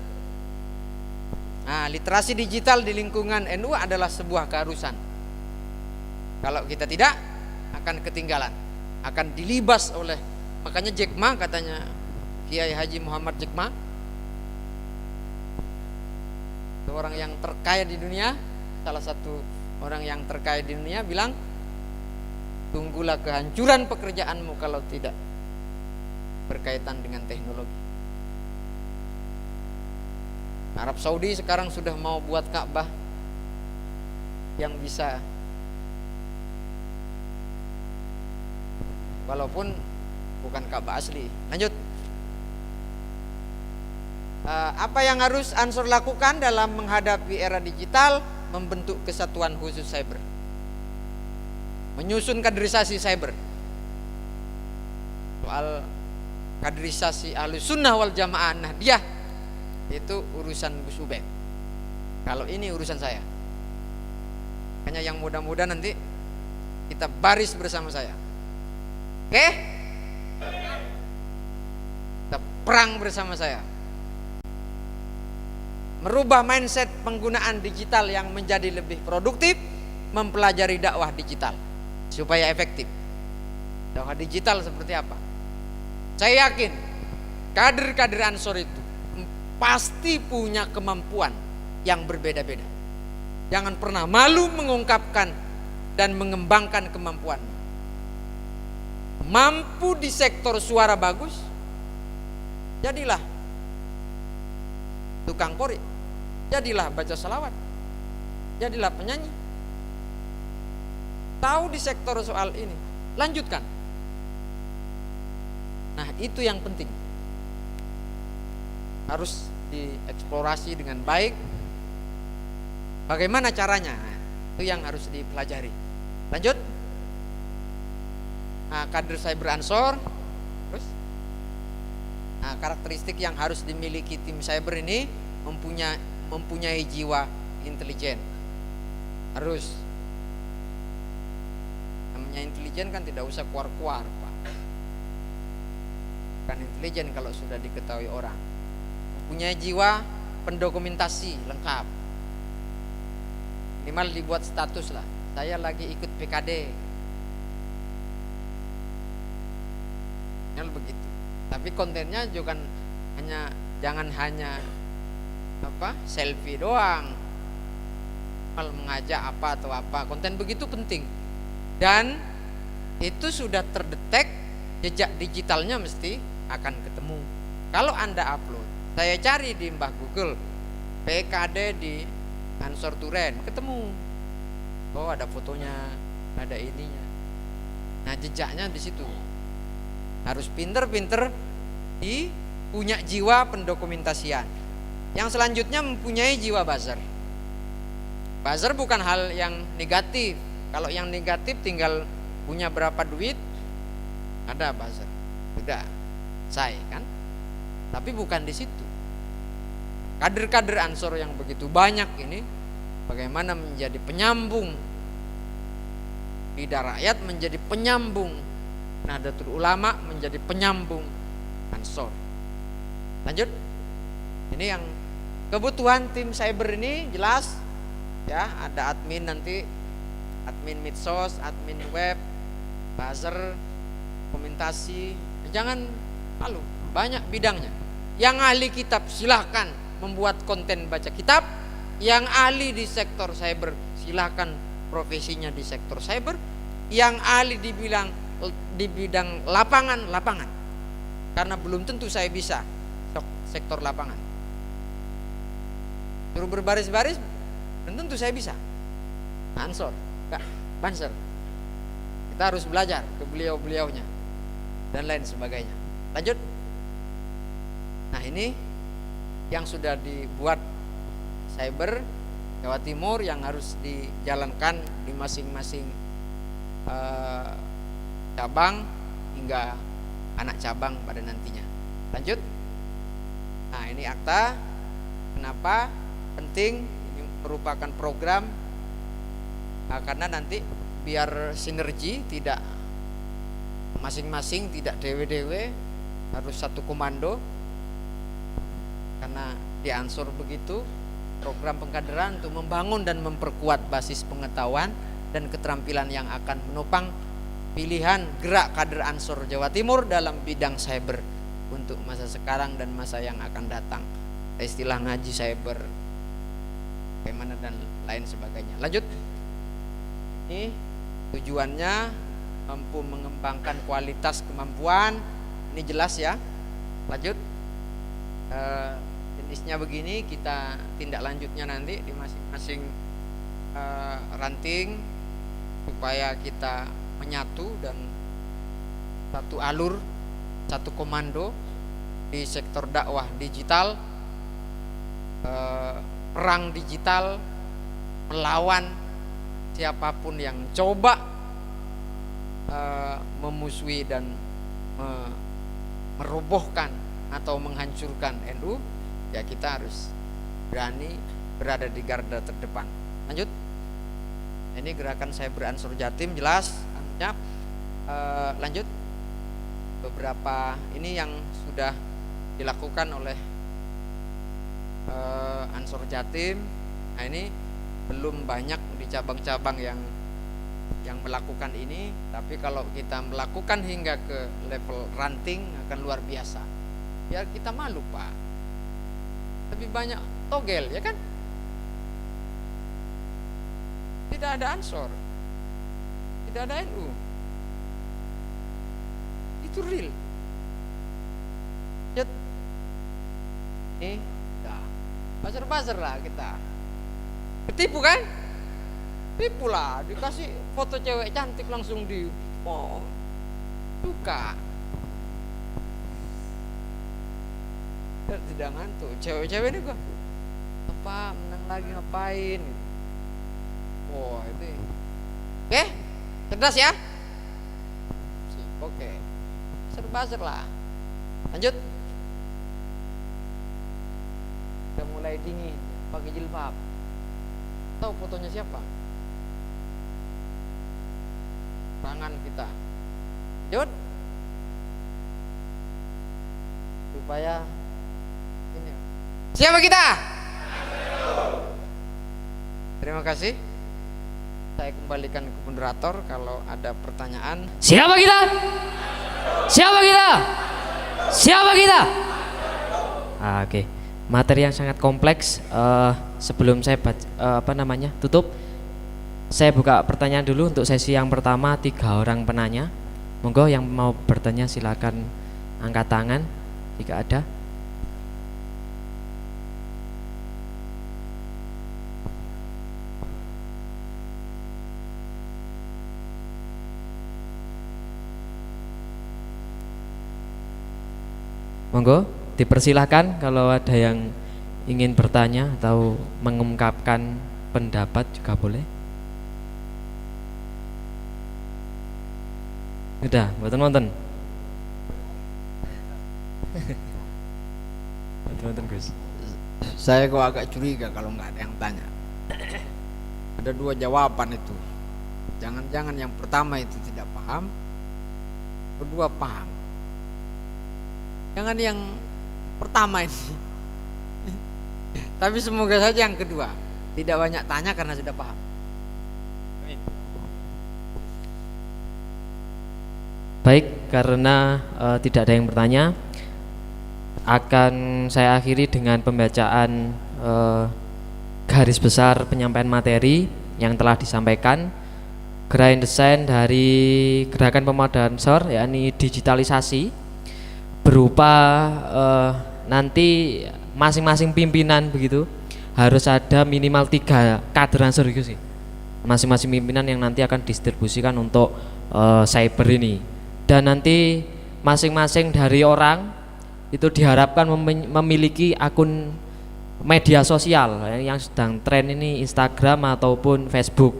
Nah, literasi digital di lingkungan NU adalah sebuah keharusan. Kalau kita tidak, akan ketinggalan, akan dilibas oleh, makanya Jack Ma, katanya Kiai Haji Muhammad Jack Ma, seorang yang terkaya di dunia, salah satu orang yang terkaya di dunia, bilang, tunggulah kehancuran pekerjaanmu kalau tidak berkaitan dengan teknologi. Arab Saudi sekarang sudah mau buat Ka'bah yang bisa, walaupun bukan Ka'bah asli. Lanjut. Apa yang harus Ansor lakukan dalam menghadapi era digital? Membentuk kesatuan khusus cyber, menyusun kaderisasi cyber. Soal kaderisasi Ahlus Sunnah wal Jamaah Nahdiyah itu urusan Gus Ubed. Kalau ini urusan saya. Hanya yang mudah-mudah nanti kita baris bersama saya. Oke? Kita perang bersama saya. Merubah mindset penggunaan digital yang menjadi lebih produktif, mempelajari dakwah digital supaya efektif. Dakwah digital seperti apa? Saya yakin kader-kader Ansor itu pasti punya kemampuan yang berbeda-beda. Jangan pernah malu mengungkapkan dan mengembangkan kemampuan. Mampu di sektor suara bagus, jadilah tukang kori, jadilah baca salawat, jadilah penyanyi. Tahu di sektor soal ini, lanjutkan. Nah, itu yang penting, harus dieksplorasi dengan baik. Bagaimana caranya? Itu yang harus dipelajari. Lanjut. Nah, kader cyber Ansor. Terus, nah, karakteristik yang harus dimiliki tim cyber ini mempunyai jiwa intelijen. Harus. Namanya intelijen kan tidak usah keluar-keluar, Pak. Bukan intelijen kalau sudah diketahui orang. Mempunyai jiwa pendokumentasi lengkap. Minimal dibuat status lah, saya lagi ikut PKD, begitu. Tapi kontennya juga jangan hanya selfie doang, kalau mengajak apa atau apa. Konten begitu penting, dan itu sudah terdetek, jejak digitalnya mesti akan ketemu. Kalau Anda upload, saya cari di Mbah Google PKD di Ansor Turen, ketemu. Oh, ada fotonya, ada ininya. Nah, jejaknya di situ. Harus pinter-pinter punya jiwa pendokumentasian. Yang selanjutnya mempunyai jiwa buzzer. Buzzer bukan hal yang negatif. Kalau yang negatif tinggal punya berapa duit, ada buzzer. Udah, saya kan. Tapi bukan di situ. Kader-kader Ansor yang begitu banyak ini, bagaimana menjadi penyambung lidah rakyat, menjadi penyambung Nahdlatul Ulama, menjadi penyambung Ansor. Lanjut. Ini yang kebutuhan tim cyber ini jelas ya, ada admin nanti, admin medsos, admin web, buzzer, komentasi. Jangan malu, banyak bidangnya. Yang ahli kitab silahkan membuat konten baca kitab. Yang ahli di sektor cyber silahkan profesinya di sektor cyber. Yang ahli di bidang lapangan. Karena belum tentu saya bisa sektor lapangan. Suruh berbaris-baris, belum tentu saya bisa. Ansor, enggak, Banser. Kita harus belajar ke beliau-beliaunya dan lain sebagainya. Lanjut. Nah, ini yang sudah dibuat cyber Jawa Timur yang harus dijalankan di masing-masing cabang hingga anak cabang pada nantinya. Lanjut. Nah, ini akta. Kenapa penting? Ini merupakan program karena nanti biar sinergi, tidak masing-masing, tidak dewe-dewe, harus satu komando. Karena di Ansor begitu, program pengkaderan untuk membangun dan memperkuat basis pengetahuan dan keterampilan yang akan menopang pilihan gerak kader Ansor Jawa Timur dalam bidang cyber untuk masa sekarang dan masa yang akan datang. Istilah ngaji cyber, bagaimana dan lain sebagainya. Lanjut. Ini tujuannya mampu mengembangkan kualitas kemampuan. Ini jelas ya. Lanjut. Jenisnya begini, kita tindak lanjutnya nanti di masing-masing ranting supaya kita menyatu dan satu alur, satu komando di sektor dakwah digital, perang digital, melawan siapapun yang coba memusuhi dan merobohkan atau menghancurkan NU. Ya kita harus berani berada di garda terdepan. Lanjut. Ini gerakan cyber Ansor Jatim jelas. Lanjut. Beberapa ini yang sudah dilakukan oleh Ansor Jatim. Nah ini belum banyak di cabang-cabang yang melakukan ini, tapi kalau kita melakukan hingga ke level ranting akan luar biasa. Biar kita malu Pak, lebih banyak togel ya kan, tidak ada Ansor, tidak ada NU, itu real. Ini buzzer lah kita, ketipu kan? Tipu lah, dikasih foto cewek cantik langsung di suka. Tidak ngantuk, cewek-cewek ini gua apa menang lagi ngapain? Wah itu, oke, cerdas ya? Oke, buzzer lah. Lanjut. Udah mulai dingin, pakai jilbab. Tahu fotonya siapa? Tangan kita. Lanjut. Supaya ini. Siapa kita? Terima kasih. Saya kembalikan ke moderator kalau ada pertanyaan. Siapa kita? Siapa kita? Siapa kita? Oke. Materi yang sangat kompleks. Sebelum saya tutup, saya buka pertanyaan dulu untuk sesi yang pertama. 3 orang penanya. Monggo yang mau bertanya silakan angkat tangan jika ada. Monggo, dipersilahkan kalau ada yang ingin bertanya atau mengungkapkan pendapat juga boleh. Udah, nonton. Nonton Gus. Saya kok agak curiga kalau nggak ada yang tanya. Ada 2 jawaban itu. Jangan-jangan yang pertama itu tidak paham, kedua paham. Jangan yang pertama ini. Tapi semoga saja yang kedua tidak banyak tanya karena sudah paham. Baik, karena tidak ada yang bertanya, akan saya akhiri dengan pembacaan garis besar penyampaian materi yang telah disampaikan. Grand design dari gerakan pemadaan Ansor, yakni digitalisasi, berupa nanti masing-masing pimpinan begitu harus ada minimal 3 kader Ansor gitu sih. Masing-masing pimpinan yang nanti akan distribusikan untuk cyber ini. Dan nanti masing-masing dari orang itu diharapkan memiliki akun media sosial yang sedang tren ini, Instagram ataupun Facebook.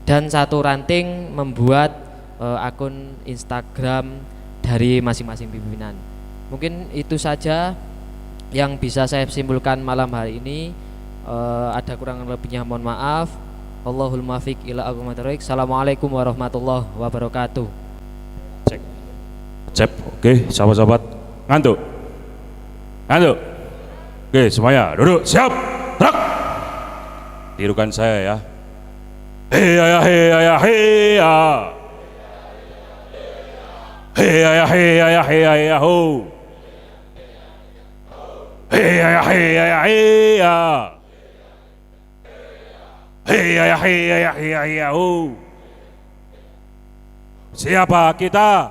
Dan satu ranting membuat akun Instagram dari masing-masing pimpinan. Mungkin itu saja yang bisa saya simpulkan malam hari ini. Ada kurang lebihnya mohon maaf. Allahul muwaffiq ila aqwamit thoriq. Assalamualaikum warahmatullahi wabarakatuh. Cep, oke, sahabat-sahabat, ngantuk. Oke, semuanya duduk, siap, gerak. tirukan saya ya. Heya heya heya. Heya heya heya ho. Heya heya heya. Heya heya heya ho. Siapa kita?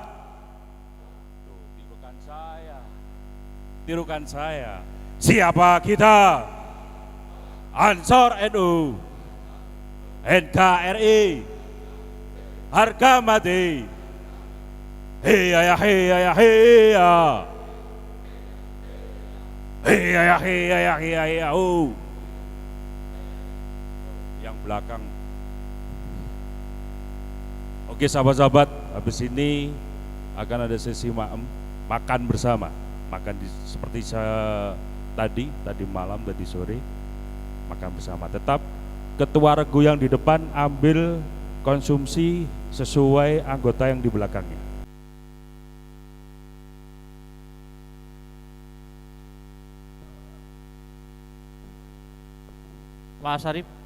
Tirukan saya. Tirukan saya. Siapa kita? Ansor NU, NKRI, harga mati. Heya heya heya. Heya heya heya. Yang belakang. Oke sahabat-sahabat, habis ini akan ada sesi makan bersama. Makan seperti saya tadi malam, tadi sore. Makan bersama. Tetap ketua regu yang di depan ambil konsumsi sesuai anggota yang di belakangnya. Pak Sarip.